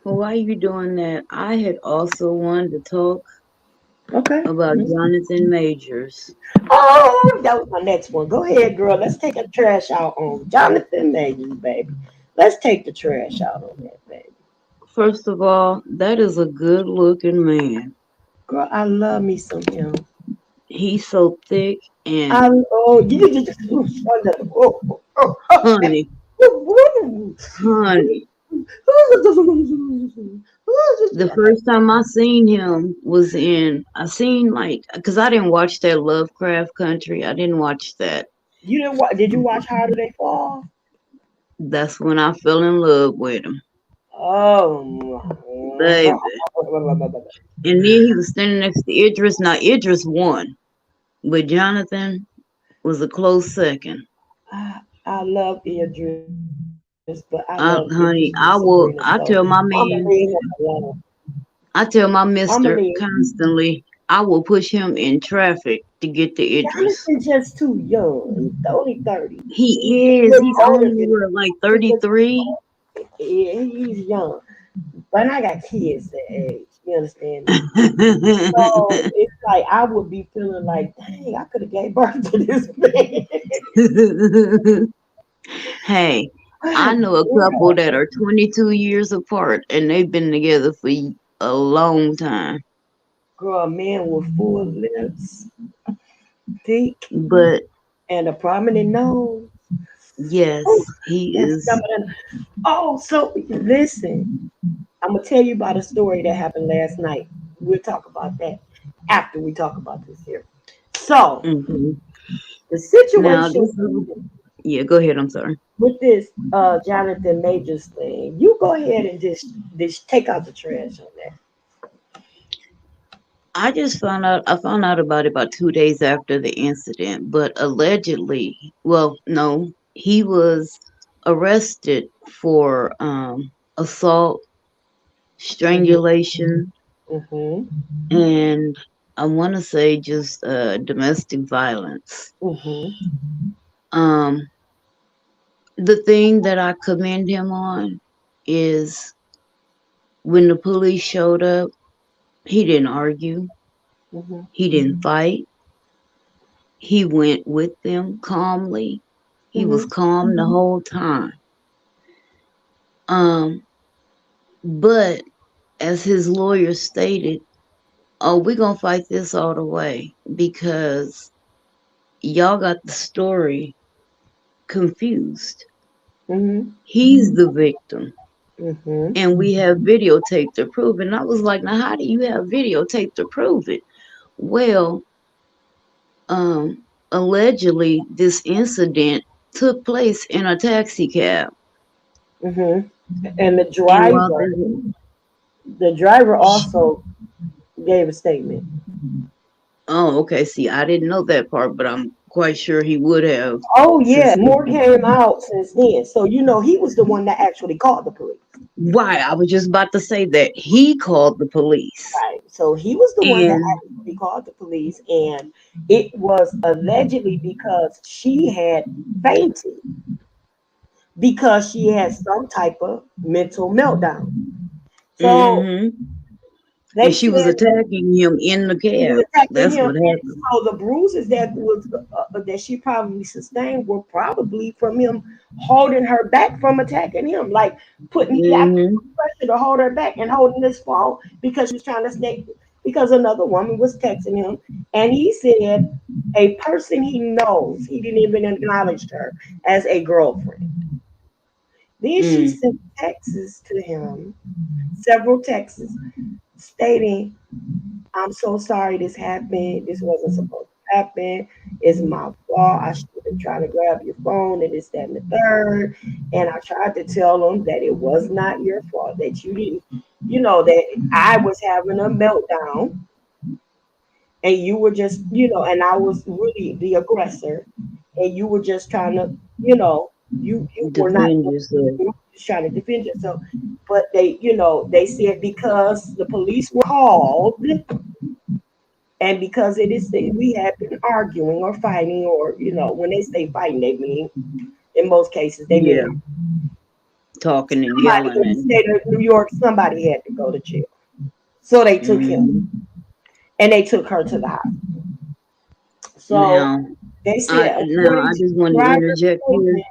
Well, while you doing that, I had also wanted to talk Okay. about Jonathan Majors. Oh, that was my next one. Go ahead, girl. Let's take a trash out on Jonathan Majors, baby. Let's take the trash out on that, baby. First of all, that is a good looking man. Girl, I love me some him. He's so thick I and oh you just oh, honey, oh, honey. oh. The first time I seen him was I seen like, cause I didn't watch that Lovecraft Country. I didn't watch that. You didn't watch? Did you watch How Do They Fall? That's when I fell in love with him, Oh, baby. And then he was standing next to Idris. Now Idris won, but Jonathan was a close second. I love Idris, but I love Idris with Sabrina. Honey, So I'm I gonna tell leave my him man, alone. I tell my I'm gonna mister leave. constantly, I will push him in traffic to get to Idris. Jonathan just too young. He's only 30. He He is. looks He's older only than what, like he looks. 33. Yeah, he's young. But I got kids that age. You understand me? So it's like I would be feeling like, dang, I could have gave birth to this man. Hey, I know a couple that are 22 years apart and they've been together for a long time. Girl, a man with full lips, thick, But and a prominent nose. Oh, yes, he that's is. something. Oh, so listen, I'm gonna tell you about a story that happened last night. We'll talk about that after we talk about this here. So Mhm. the Now, situation this is, yeah, go ahead. I'm sorry. with this Jonathan Majors thing, you go ahead and just take out the trash on that. I found out about it about 2 days after the incident, but allegedly, well, no, he was arrested for assault, Mhm. strangulation, Mhm. and I want to say just domestic violence. Mhm. Um, the thing that I commend him on is when the police showed up, he didn't argue, Mhm. he didn't fight, he went with them calmly. He was Mhm. calm the whole time. Um, but as his lawyer stated, oh, we're gonna fight this all the way because y'all got the story confused. Mhm. He's the victim. Mhm. And we have videotape to prove it. And I was like, now how do you have videotape to prove it? Well, allegedly this incident took place in a taxi cab. Mhm. And And while they the driver also gave a statement. oh, okay, see, I didn't know that part, but I'm quite sure he would have Oh yeah, since more came out since then. So you know he was the one that actually called the police. why I was just about to say that he called the police. Right. So he was the one that And actually called the police, and it was allegedly because she had fainted because she had some type of mental meltdown. So hmm they and she was said attacking him in the she was cab. attacking That's him, what and happened. so the bruises that she probably sustained were probably from him holding her back from attacking him, like putting he had hmm pressure to hold her back and holding this phone because she was trying to snake because another woman was texting him, and he said a person he knows he didn't even acknowledge her as a girlfriend. Then she mm sent texts to him, several texts stating, I'm so sorry this happened. This wasn't supposed to happen. It's my fault. I should have been trying to grab your phone and this, that, and the third. And I tried to tell them that it was not your fault, that you didn't, that I was having a meltdown and you were just, and I was really the aggressor and you were just trying to, you were not defend yourself. just trying to defend yourself. But they said because the police were called and because it is we have been arguing or fighting, or when they say fighting, they mean in most cases they Yeah, mean talking and somebody yelling in the and state of New York, somebody had to go to jail. So they took him hmm and they took her to the hospital. So now they said I according to just the want to driver's interject here. statement,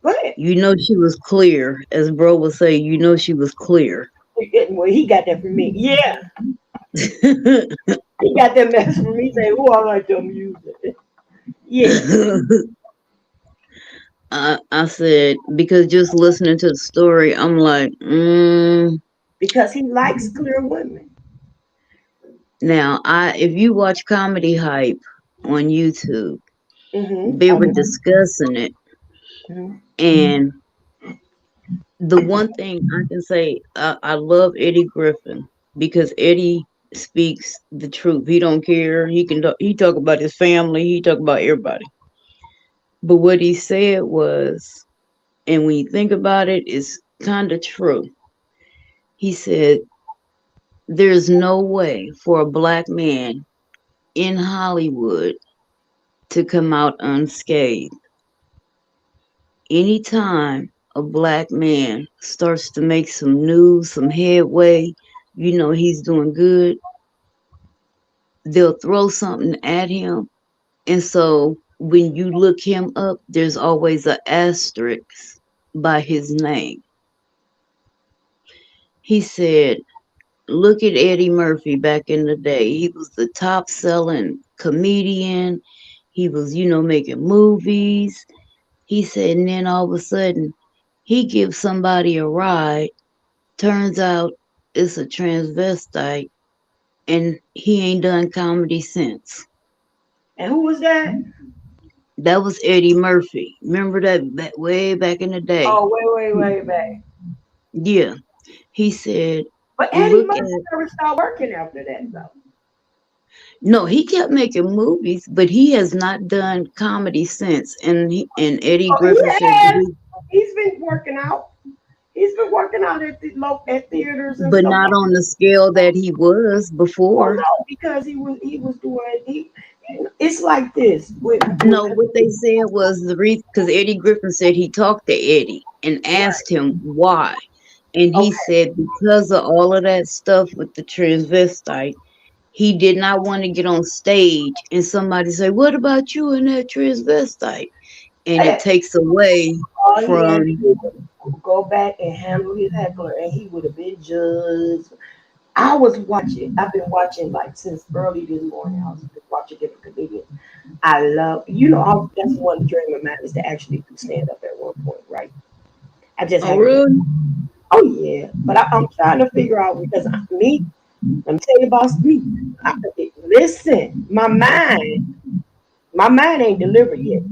go ahead. You know she was clear, as bro would say. You know she was clear. Well, he got that from me. Yeah, he got that mess from me. Say, "Oh, I like them music." Yeah, I said because just listening to the story, I'm like, because he likes clear women. now I if you watch Comedy Hype on YouTube, they I were do. discussing it, Mhm. and the one thing I can say, I love Eddie Griffin because Eddie speaks the truth. He don't care. He talk about his family. He talk about everybody. But what he said was, and when you think about it, it's kind of true. He said, "There's no way for a black man in Hollywood to come out unscathed. Anytime a black man starts to make some news, some headway, he's doing good, they'll throw something at him. And so when you look him up, there's always an asterisk by his name. He said, look at Eddie Murphy back in the day. He was the top selling comedian. He was, making movies. He said, and then all of a sudden, he gives somebody a ride. Turns out it's a transvestite, and he ain't done comedy since. And who was that? That was Eddie Murphy. Remember that way back in the day? Oh, wait back. Yeah. He said, but Eddie Murphy never stopped working after that, though. No, he kept making movies, but he has not done comedy since. And Eddie Griffin said he's been working out. He's been working out at theaters, and but not on the scale that he was before. Well, no, because he was doing. It's like this. What they said was because Eddie Griffin said he talked to Eddie and asked him why, and he said because of all of that stuff with the transvestite, he did not want to get on stage and somebody say, "What about you and that transvestite?" And it takes away from. Go back and handle his heckler, and he would have been judged. I've been watching like since early this morning. I was watching different comedians. I love, that's one dream of mine is to actually do stand up at one point, right? I just really? Oh yeah, but I'm trying to figure out because let me tell you about me. Listen, my mind ain't delivered yet.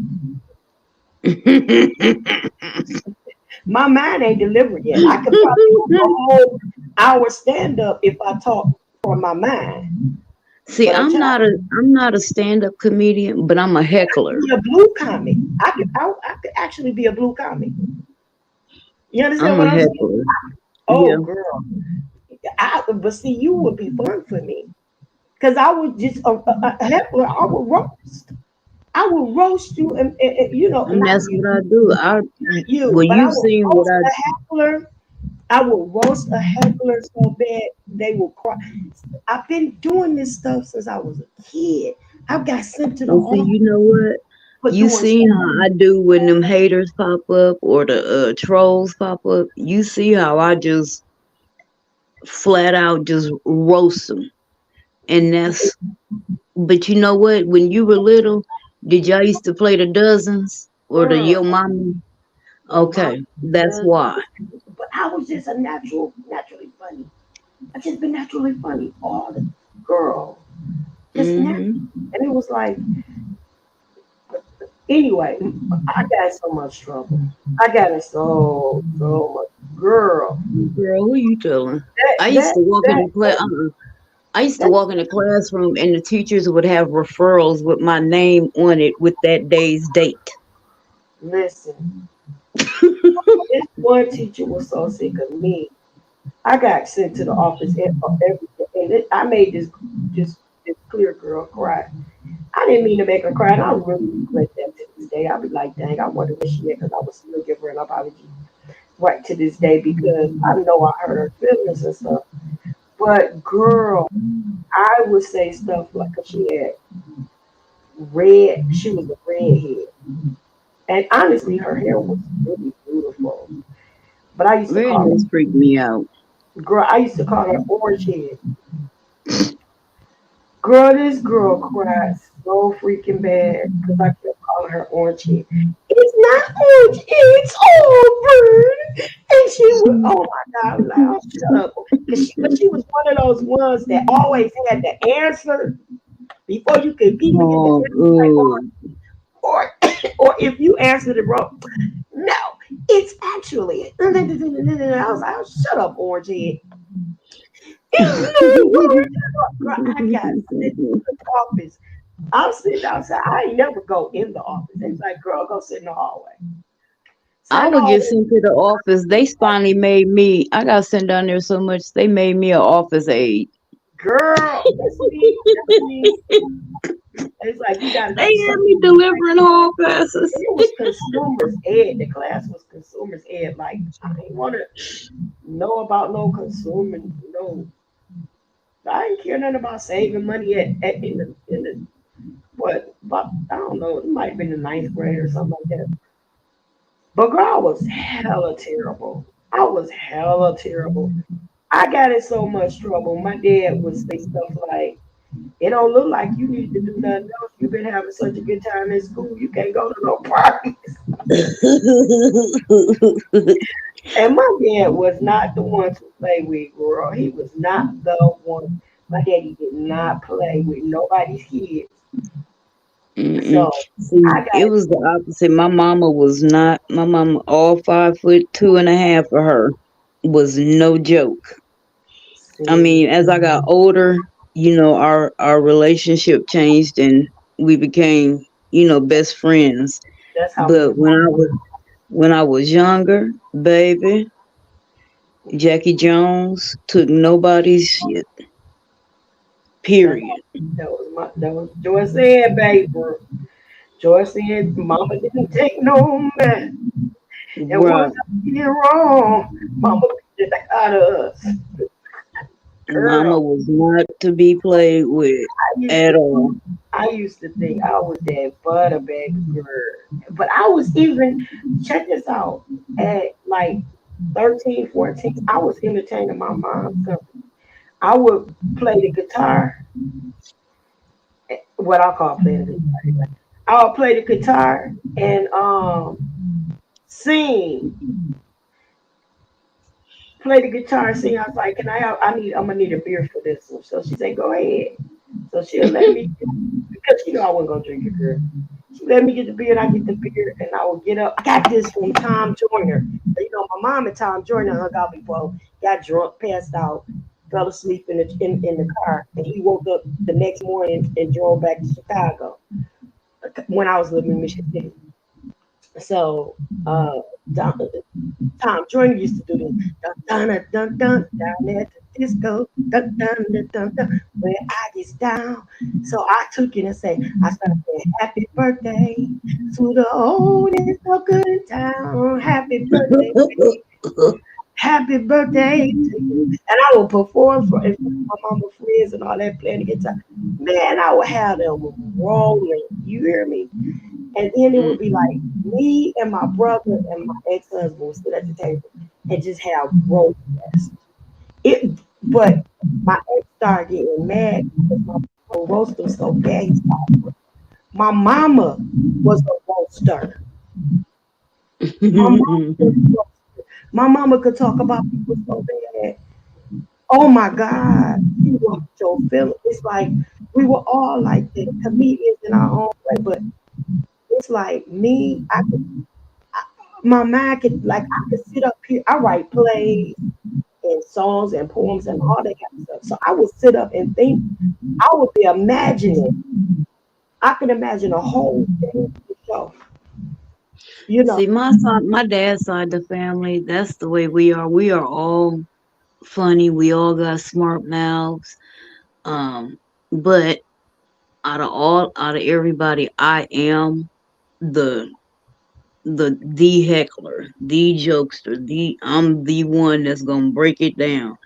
My mind ain't delivered yet. I could probably do a whole hour stand up if I talk from my mind. See, I'm not a stand up comedian, but I'm a heckler. A blue comic. I could actually be a blue comic. You understand what I'm saying? Oh, yeah. Girl. But see, you would be fun for me because I would just a heckler. I would roast. I will roast you, and and that's what I do. I will roast a heckler so bad they will cry. I've been doing this stuff since I was a kid. I've got sent to the office. You know what? You seen how I do when them haters pop up or the trolls pop up. You see how I just flat out just roast them, and that's. But you know what? When you were little. Did y'all used to play the dozens or the Yo Mama? Okay, that's why. But I was just naturally funny. I just been naturally funny all the girl. And it was like, anyway, I got so much trouble. I got in so much. Girl, who you telling? I used to walk in the class. I used to walk in the classroom and the teachers would have referrals with my name on it with that day's date. Listen, this one teacher was so sick of me. I got sent to the office every day. I made this clear girl cry. I didn't mean to make her cry. And I really regret that to this day. I'll be like, dang, I wonder where she at because I would still give her an apology right to this day because I know I hurt her feelings and stuff. But girl, I would say stuff like she had she was a redhead. And honestly, her hair was really beautiful. But I used to call her, freak me out. Girl, I used to call her orange head. Girl, this girl cried so freaking bad because I kept calling her orange head. It's not orange, it's Auburn. And she was, oh my God, I'm like, oh, shut up. But she was one of those ones that always had the answer before you could even get the answer. Or if you answered it wrong, no, it's actually. I was like, oh, shut up, orange head. I got sent to the office. I'm sitting outside. I ain't never go in the office. It's like, girl, go sit in the hallway. I would get sent to the office. They finally made me. I got sent down there so much. They made me an office aide. Girl, that's me. It's like you got. They had me delivering hall passes. It was consumers ed. The class was consumers ed. Like I didn't want to know about no consumer, I ain't care nothing about saving money in the what about I don't know, it might have been the ninth grade or something like that. But girl, I was hella terrible. I was hella terrible. I got in so much trouble. My dad would say stuff like, it don't look like you need to do nothing else. You've been having such a good time in school. You can't go to no parties. And my dad was not the one to play with, girl. He was not the one. My daddy did not play with nobody's kids. Mm-mm. So See, I got it was the opposite. My mama was not. My mama, all 5'2.5" for her, was no joke. I see. mean, as I got older, our relationship changed and we became, best friends. That's how me But and my when I was younger, baby, Jackie Jones took nobody's shit. that's Period. how that was Joy said, baby. Joy said, Mama didn't take no man. And once Right. I did wrong, Mama beat the heck out of us. Mama Girl, was not to be played with I used at to all. I used to think I was that butterbaby girl. But I was even, check this out, at like 13, 14, I was entertaining my mom's company. I would play the guitar, what I call playing the guitar. I would play the guitar and sing, play the guitar, sing. I was like, can I have, I'm gonna need a beer for this one. So she said, go ahead. So she'll let me, because she know I wasn't gonna drink it, girl. She let me get the beer, and I get the beer, and I will get up. I got this from Tom Joyner. So, my mom and Tom Joyner hung out before, got drunk, passed out, fell asleep in the car, and he woke up the next morning and drove back to Chicago when I was living in Michigan. So Tom, Tom Joyner used to do this dun dun dun dun down at the disco dun dun dun dun dun where I gets down. So I took it and I started saying happy birthday to the oldest so good in town. Happy birthday, happy birthday to you. And I would perform in front of my mama friends and all that playing the guitar. Man, I would have them rolling. You hear me? And then it would be like me and my brother and my ex-husband would sit at the table and just have roast fest. But my ex started getting mad because my brother roasted him so bad. My mama was a roaster. My mama was a roaster. My mama could talk about people so bad. Oh my God. You want your feelings. It's like we were all like the comedians in our own way, but it's like me, my mind could I could sit up here. I write plays and songs and poems and all that kind of stuff. So I would sit up and think. I would be imagining. I could imagine a whole thing show. You know, See, my dad's side of the family, that's the way we are. We are all funny. We all got smart mouths. Um, but out of everybody, I am the the heckler, the jokester, the I'm the one that's gonna break it down.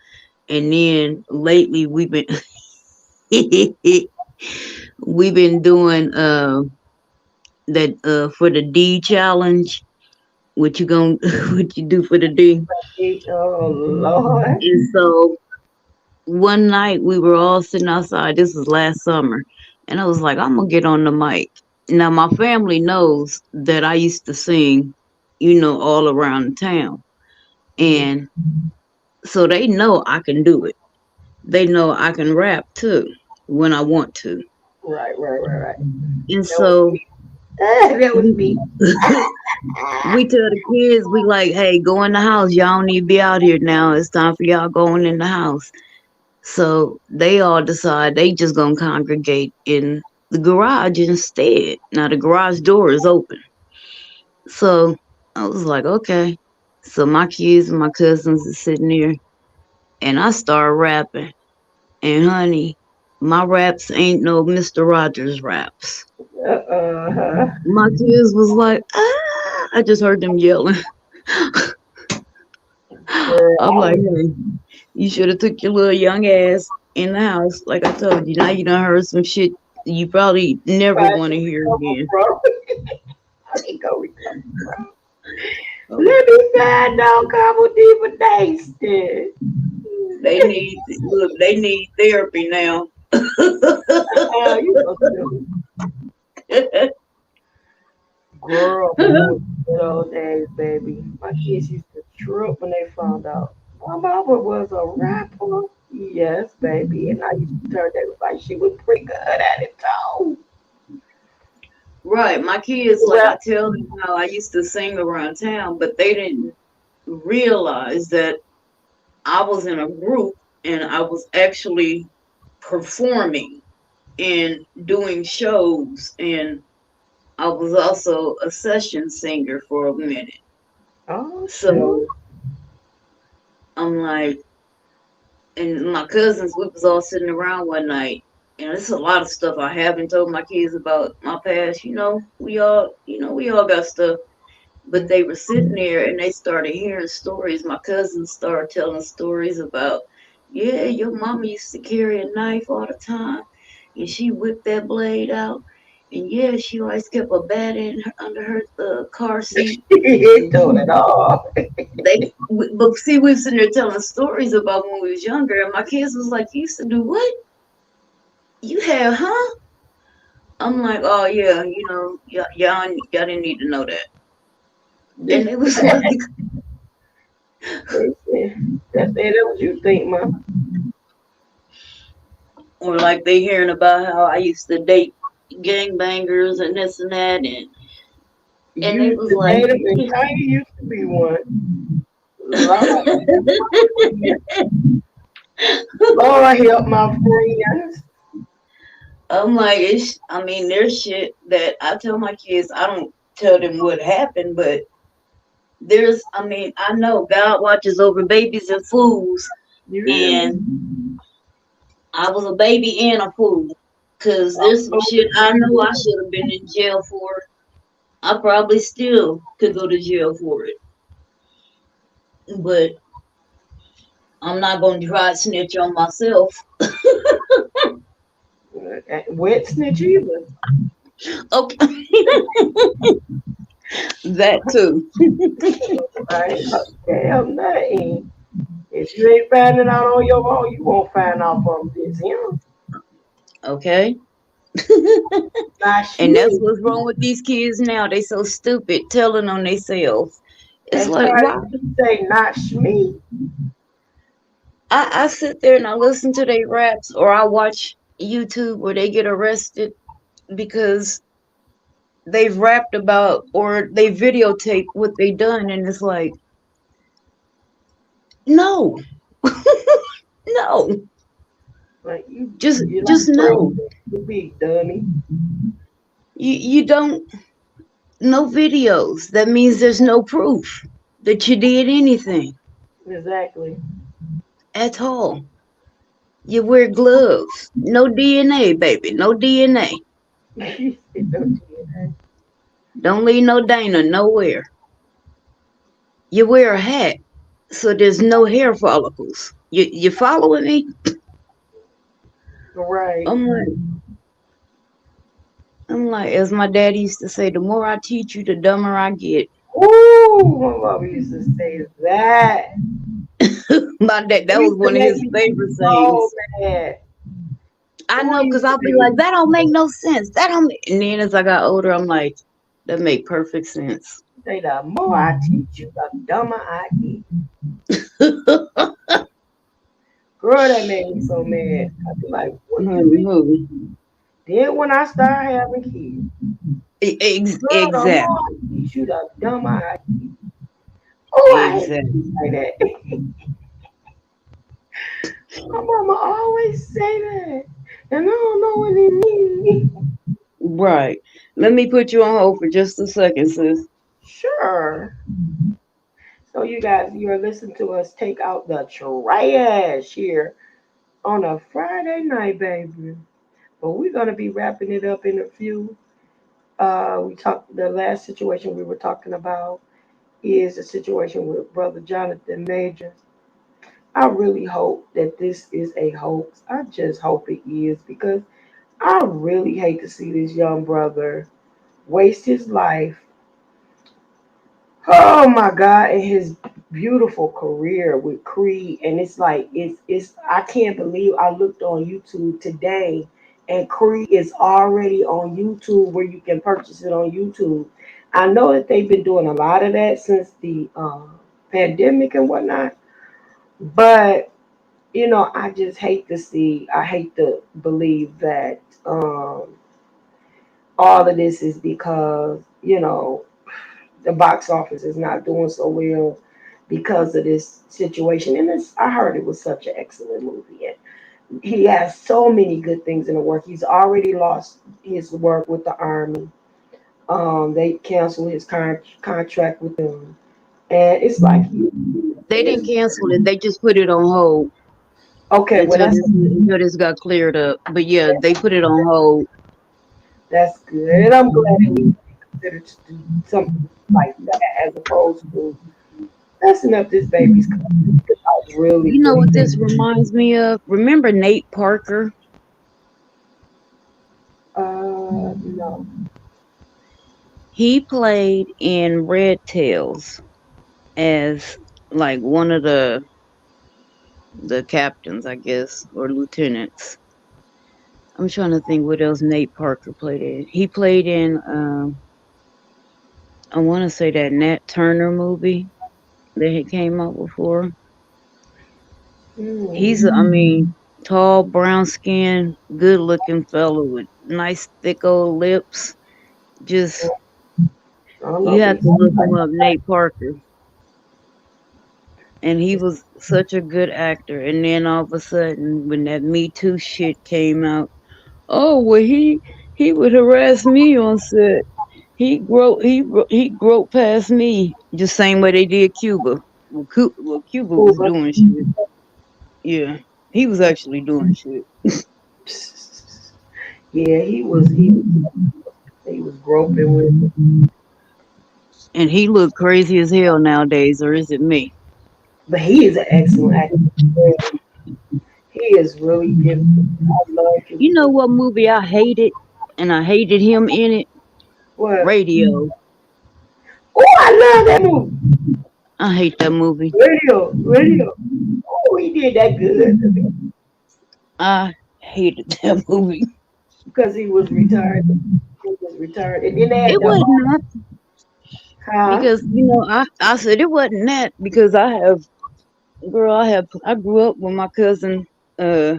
And then lately we've been doing that for the D challenge. What you gonna what you do for the D? oh Lord, And so one night we were all sitting outside. This was last summer, and I was like, I'm gonna get on the mic. Now my family knows that I used to sing, all around town, mm-hmm. and so they know I can do it. They know I can rap too when I want to. Right, right, right, right. And That was so me. That was we me. we tell the kids, we like, hey, go in the house. Y'all don't need to be out here now. It's time for y'all going in the house. So they all decide they just gonna congregate in the garage instead. Now the garage door is open. So I was like, okay. So my kids and my cousins are sitting there and I start rapping. And honey, my raps ain't no Mr. Rogers raps. Uh-huh. My kids was like, ah, I just heard them yelling. Girl, I'm I like, was hey, you should have took your little young ass in the house. Like I told you, now you done heard some shit you probably never Find want to you hear recover again. from. I can go recover from. Oh, Let me find out a couple deeper days then. they need therapy now. You so silly. Girl, boy, good old days, baby. My kids used to trip when they found out my mama was a rapper. Yes, baby. And I used to tell they was like she was pretty good at it too. Right, my kids, like Well, I tell them how I used to sing around town, but they didn't realize that I was in a group and I was actually performing and doing shows, and I was also a session singer for a minute. oh So shoot. I'm like, and my cousins, we was all sitting around one night, and there's a lot of stuff I haven't told my kids about my past. We all got stuff. But they were sitting there and they started hearing stories. My cousins started telling stories about, yeah, your mama used to carry a knife all the time, and she whipped that blade out. And yeah, she always kept a bat under her car seat. He told it all. But see, we were sitting there telling stories about when we was younger, and my kids was like, "You used to do what? You have, huh?" I'm like, "Oh yeah, y'all didn't need to know that." And They they was like, said that what you think, ma. or like they hearing about how I used to date gangbangers and this and that, and You they used was to like, date him and Kanye used to be one. Lord, Lord help my friends. I'm like, I mean, there's shit that I tell my kids. I don't tell them what happened, but I mean, I know God watches over babies and fools, You hear me? and I was a baby and a fool, cause there's some shit I know I should have been in jail for. I probably still could go to jail for it, but I'm not gonna try to snitch on myself. Wet snitch either. Okay, that too. I ain't no damn nothing. If you ain't finding out on your own, you won't find out from this him. Okay. Not And that's me. what's wrong with these kids now. They so stupid telling on themselves. It's As like, why? Cardi B say, not me. I sit there and I listen to their raps or I watch YouTube where they get arrested because they've rapped about or they videotape what they done, and it's like, no, no, Like just you just like no. crazy. You big dummy. You don't, no videos. That means there's no proof that you did anything Exactly. at all. You wear gloves. No DNA, baby. No DNA. You said no DNA. Don't leave no Dana nowhere. You wear a hat, so there's no hair follicles. You following me? Right. I'm like, as my dad used to say, the more I teach you, the dumber I get. Ooh, my mom used to say that. My dad, It that was used to one of make his me favorite so sayings. mad. I Oh, know, it cause used to I'll be make like, me that don't so make mad. no sense. That don't. And then as I got older, I'm like, that make perfect sense. Say the more I teach you, the dumber I get. Girl, that made me so mad. I'd be like, what do you mean? Mhm. Then when I start having kids, girl, the more Exactly. I teach you, the dumber I get. Oh, I hate Exactly. people like that. My mama always say that. And I don't know what it means. Right. Let me put you on hold for just a second, sis. Sure. So you guys, you're listening to us take out the trash here on a Friday night, baby. But we're gonna be wrapping it up in a few. We talked the last situation we were talking about is a situation with Brother Jonathan Majors. I really hope that this is a hoax. I just hope it is because I really hate to see this young brother waste his life. Oh my God, in his beautiful career with Creed, and it's like it's I can't believe I looked on YouTube today, and Creed is already on YouTube where you can purchase it on YouTube. I know that they've been doing a lot of that since the pandemic and whatnot, but I just hate to see. I hate to believe that all of this is because the box office is not doing so well because of this situation. And I heard it was such an excellent movie. And he has so many good things in the work. He's already lost his work with the Army. They canceled his contract with them. And it's like, They didn't cancel it. They just put it on hold okay, well, until this got cleared up. But yeah, they put it on hold. that's good. And I'm glad that we considered to do something like that as opposed to messing up this baby's career. I really, You know really what think. this reminds me of? Remember Nate Parker? No. He played in Red Tails as like one of the captains, I guess, or lieutenants. I'm trying to think what else Nate Parker played in. He played in I want to say that Nat Turner movie that he came out before. Hmm. I mean, tall, brown skin, good looking fellow with nice thick old lips. Just I don't know, you but have he to look sounds him like up, Nate Parker. And he it's was such a good actor. And then all of a sudden, when that Me Too shit came out, oh well, he would harass me on set. He groped past me, just same way they did Cuba. Cuba cool, was but doing shit. Yeah, he was actually doing shit, yeah, he was groping with, and he looked crazy as hell nowadays. Or is it me? but he is an excellent actor. Really. He is really gifted. I love his You know what movie I hated, and I hated him in it? what? Radio. Oh, I love that movie. I hate that movie. Radio. Oh, he did that good I hated that movie. because he was retired. He was retired, and then they had It the wasn't that huh? because I said it wasn't that because I grew up with my cousin. Uh,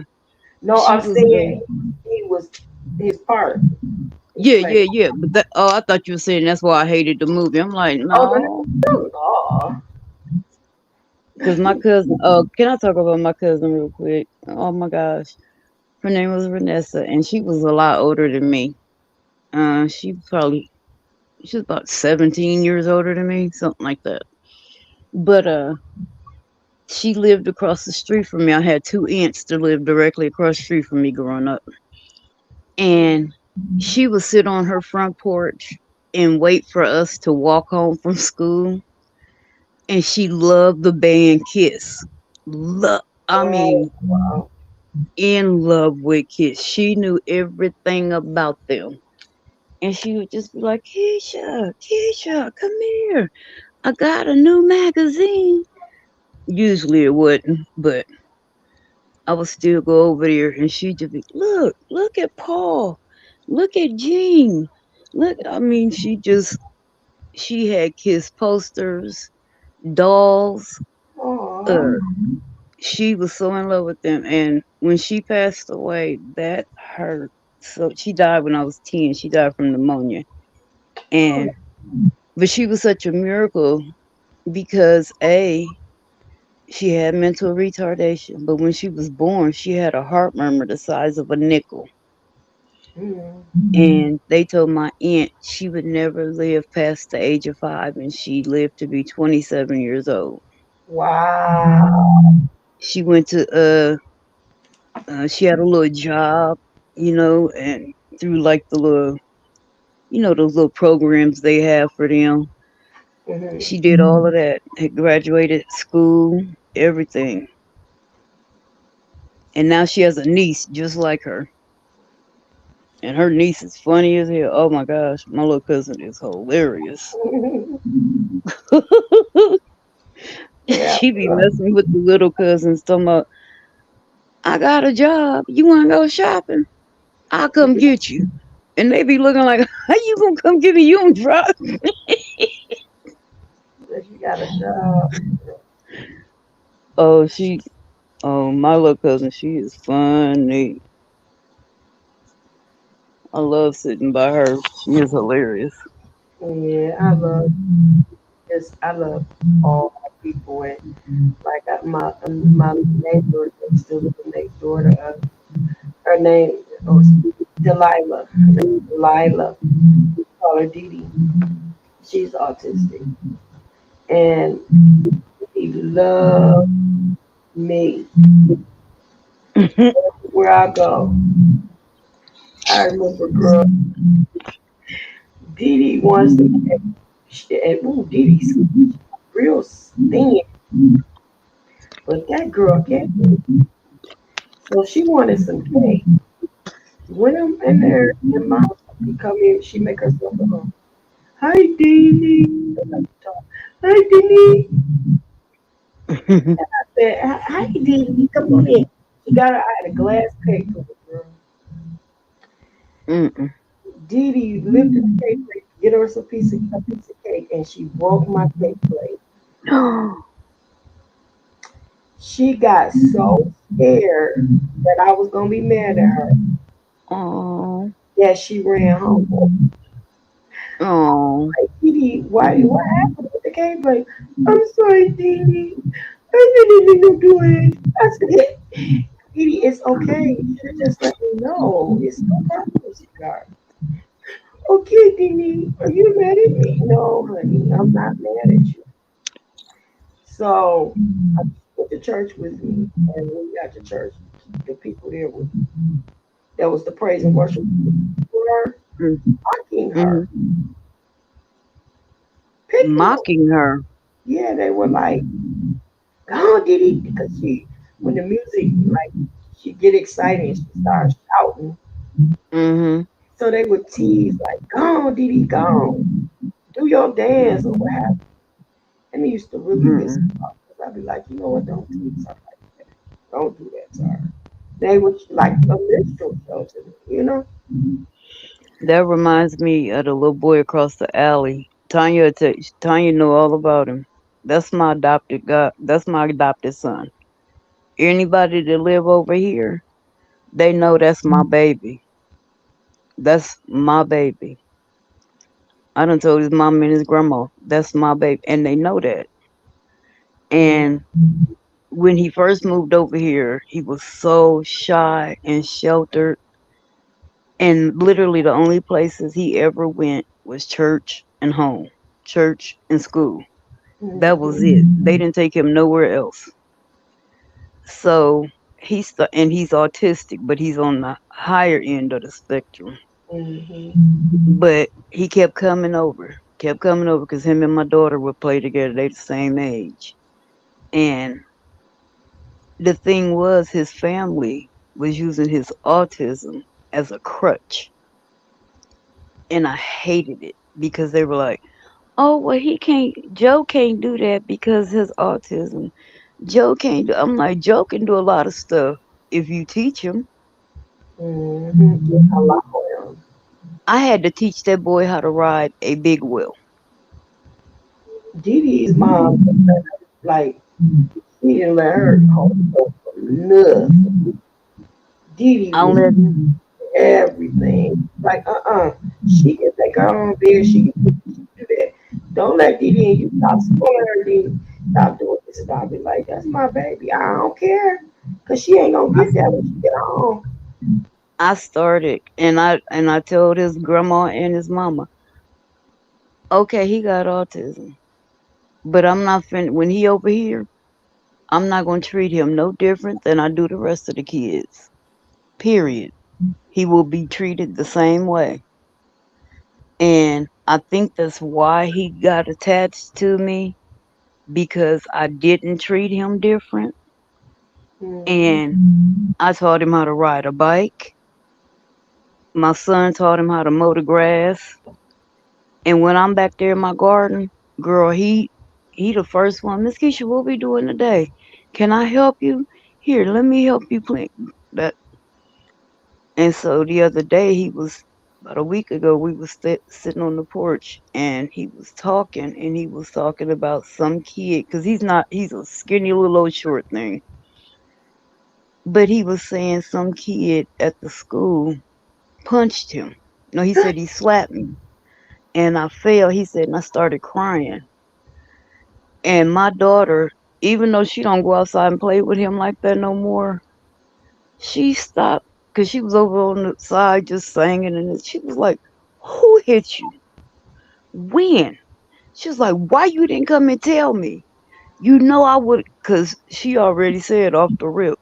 No, she I'm was saying he was his part. He played. yeah. But I thought you were saying that's why I hated the movie. I'm like Oh no, no, no, no. because my cousin. Oh, can I talk about my cousin real quick? Oh my gosh, her name was Vanessa, and she was a lot older than me. She was about 17 years older than me, something like that. But she lived across the street from me. I had two aunts that lived directly across the street from me growing up. And she would sit on her front porch and wait for us to walk home from school. And she loved the band Kiss. I Oh, mean, wow. in love with Kiss. She knew everything about them. And she would just be like, Keisha, come here. I got a new magazine. Usually it wouldn't, but I would still go over there and she'd just be, look at Paul. Look at Jean. Look, I mean, she had Kiss posters, dolls. Oh, Uh, she was so in love with them. And when she passed away, that hurt. So she died when I was 10. She died from pneumonia. oh, And, but she was such a miracle because she had mental retardation, but when she was born, she had a heart murmur the size of a nickel. mm. And they told my aunt she would never live past the age of 5, and she lived to be 27 years old. Wow. She went to she had a little job, and through like the little, those little programs they have for them. Hmm. She did all of that. Had graduated school, everything. And now she has a niece just like her. And her niece is funny as hell. Oh my gosh, my little cousin is hilarious. Yeah. She be messing with the little cousins, talking about, I got a job. You want to go shopping? I'll come get you. And they be looking like, how you gonna come get me? You don't drive. But you got a job. Oh, my little cousin, she is funny. I love sitting by her. She is hilarious. Yeah, I love all people. And like my neighbor next to live next door to us. Her name was Delilah. Her name is Delilah. We call her Dee Dee. She's autistic, and she loves me. Where I go, I remember, girl, Dee Dee wants to get, and ooh, Dee Dee's real thin, but that girl can't. So she wanted some cake. When I'm in there, and mom, she come in, she make herself at home. Hi, Dee Dee. Hi, Dee Dee. I said, hi, Dee Dee. Come on in. I had a glass cake for the girl. Mm-mm. Dee Dee lifted the cake plate to get her some a piece of cake, and she broke my cake plate. She got so scared that I was gonna be mad at her Oh, that she ran home. oh, Like, Dee Dee, what happened with the cake plate? I'm sorry, Dee Dee. I didn't mean to do it. I said, Dee Dee, it's okay. You should have just let me know. It's no problem, sweetheart. Okay, Dee Dee, are you mad at me? No, honey, I'm not mad at you. So I went to church with me, and when we got to church, the people there were that was the praise and worship were mocking her, mm-hmm. picking on. Mocking her. Yeah, they were like, "Go on, Diddy," because she when the music like she get excited and she starts shouting. Mm-hmm. So they would tease like, "Go on, Diddy, go on, do your dance or what have you." And it used to really piss Mm-mm. me off because I'd be like, you know what? Don't tease her like that. Don't do that to her. They would like a minstrel show to me, you know. That reminds me of the little boy across the alley. Tanya know all about him. That's my adopted son. Anybody that live over here, they know that's my baby. That's my baby. I done told his mom and his grandma, that's my baby. And they know that. Mm, And when he first moved over here, he was so shy and sheltered. And literally the only places he ever went was church and home, church and school. That was mhm, it. They didn't take him nowhere else. So he's autistic, but he's on the higher end of the spectrum. mhm, But he kept coming over because him and my daughter would play together. They the same age. And the thing was, his family was using his autism as a crutch. And I hated it because they were like, oh, well, Joe can't do that because his autism. Joe can't do, I'm like, Joe can do a lot of stuff if you teach him. mhm. Allow him. I had to teach that boy how to ride a big wheel. Dee Dee's mom, like, she didn't let her hold on for nothing. Dee Dee I was let him. everything. Like, she can take her own bed. She can do that. Don't let Dee Dee and you stop spoiling her, Dee Dee. Stop doing this. And I'll be like, that's my baby. I don't care. Because she ain't going to I, get that when she get home. I started and I told his grandma and his mama, okay, he got autism, but I'm not when he over here, I'm not gonna treat him no different than I do the rest of the kids. Period. He will be treated the same way. And I think that's why he got attached to me because I didn't treat him different. Mm-hmm. And I taught him how to ride a bike. My son taught him how to mow the grass. And when I'm back there in my garden, girl, he the first one. Miss Keisha, what we doing today? Can I help you? Here, let me help you plant that. And so the other day, he was about a week ago. We was sitting on the porch, and he was talking about some kid because he's a skinny little old short thing. But he was saying some kid at the school punched him. No, he said he slapped me, and I fell. He said, and I started crying. And my daughter, even though she don't go outside and play with him like that no more, she stopped because she was over on the side just singing, and she was like, "Who hit you? When?" She was like, "Why you didn't come and tell me? You know I would," because she already said off the rip,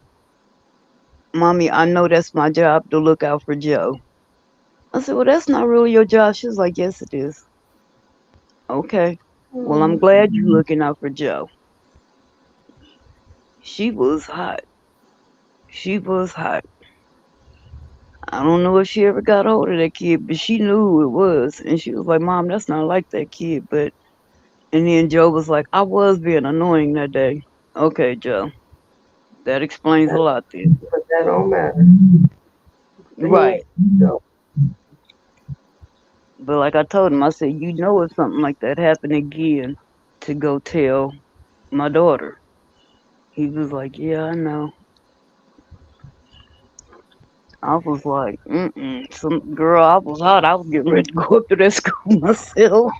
"Mommy, I know that's my job to look out for Joe." I said, "Well, that's not really your job." She was like, "Yes, it is." Okay. Well, I'm Mm-hmm. glad you're looking out for Joe. She was hot. She was hot. I don't know if she ever got hold of that kid, but she knew who it was. And she was like, "Mom, that's not like that kid." And then Joe was like, "I was being annoying that day." Okay, Joe. That explains a That, lot then. but that don't matter. The Right. head. So, But like I told him, I said, "You know if something like that happened again to go tell my daughter." He was like, "Yeah, I know." I was like, mm-mm. Some girl, I was hot. I was getting ready to go up to that school myself.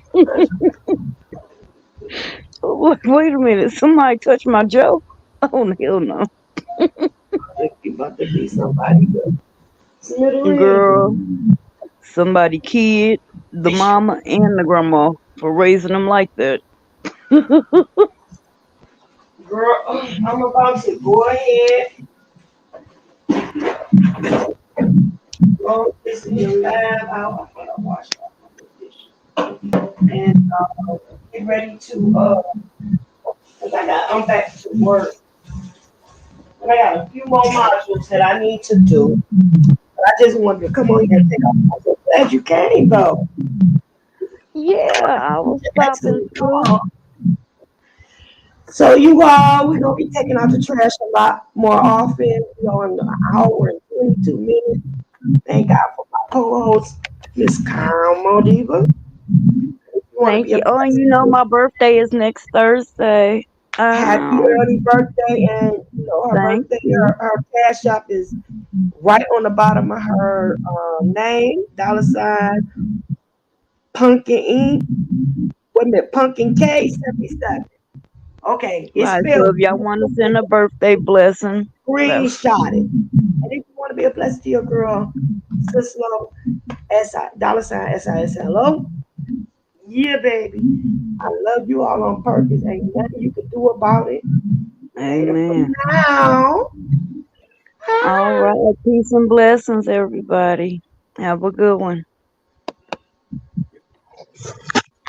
Wait a minute. Somebody touched my Joe? Oh, hell no. if you about to be somebody good. Smittery. Girl, somebody kid, the mama and the grandma for raising them like that. Girl, I'm about to go ahead. Go this in your lab out. I gotta wash off my dishes. And get ready to cause I'm back to work. And I got a few more modules that I need to do. But I just wanted to come on here and take off. I'm so glad you came though. Yeah, I was stopping Excellent through. job. So you all, we're gonna be taking out the trash a lot more often. We're on an hour and 22 minutes. Thank God for my co-host, Miss Kyle Modiva. If you want to Thank be a you. Oh, and you blessing know to my birthday is next Thursday. happy Oh, early birthday, and you know her thank birthday, you. her cash app is right on the bottom of her name, $ pumpkin ink. Wait a minute, pumpkin K 77. Okay, it's Right, so spelled if y'all want to send a birthday blessing, that's screenshot it. And if you want to be a blessing to your girl, Sislo, $SISLO. Yeah, baby. I love you all on purpose. Ain't nothing you can do about it. Later for amen. now. All Hi. right, peace and blessings, everybody. Have a good one.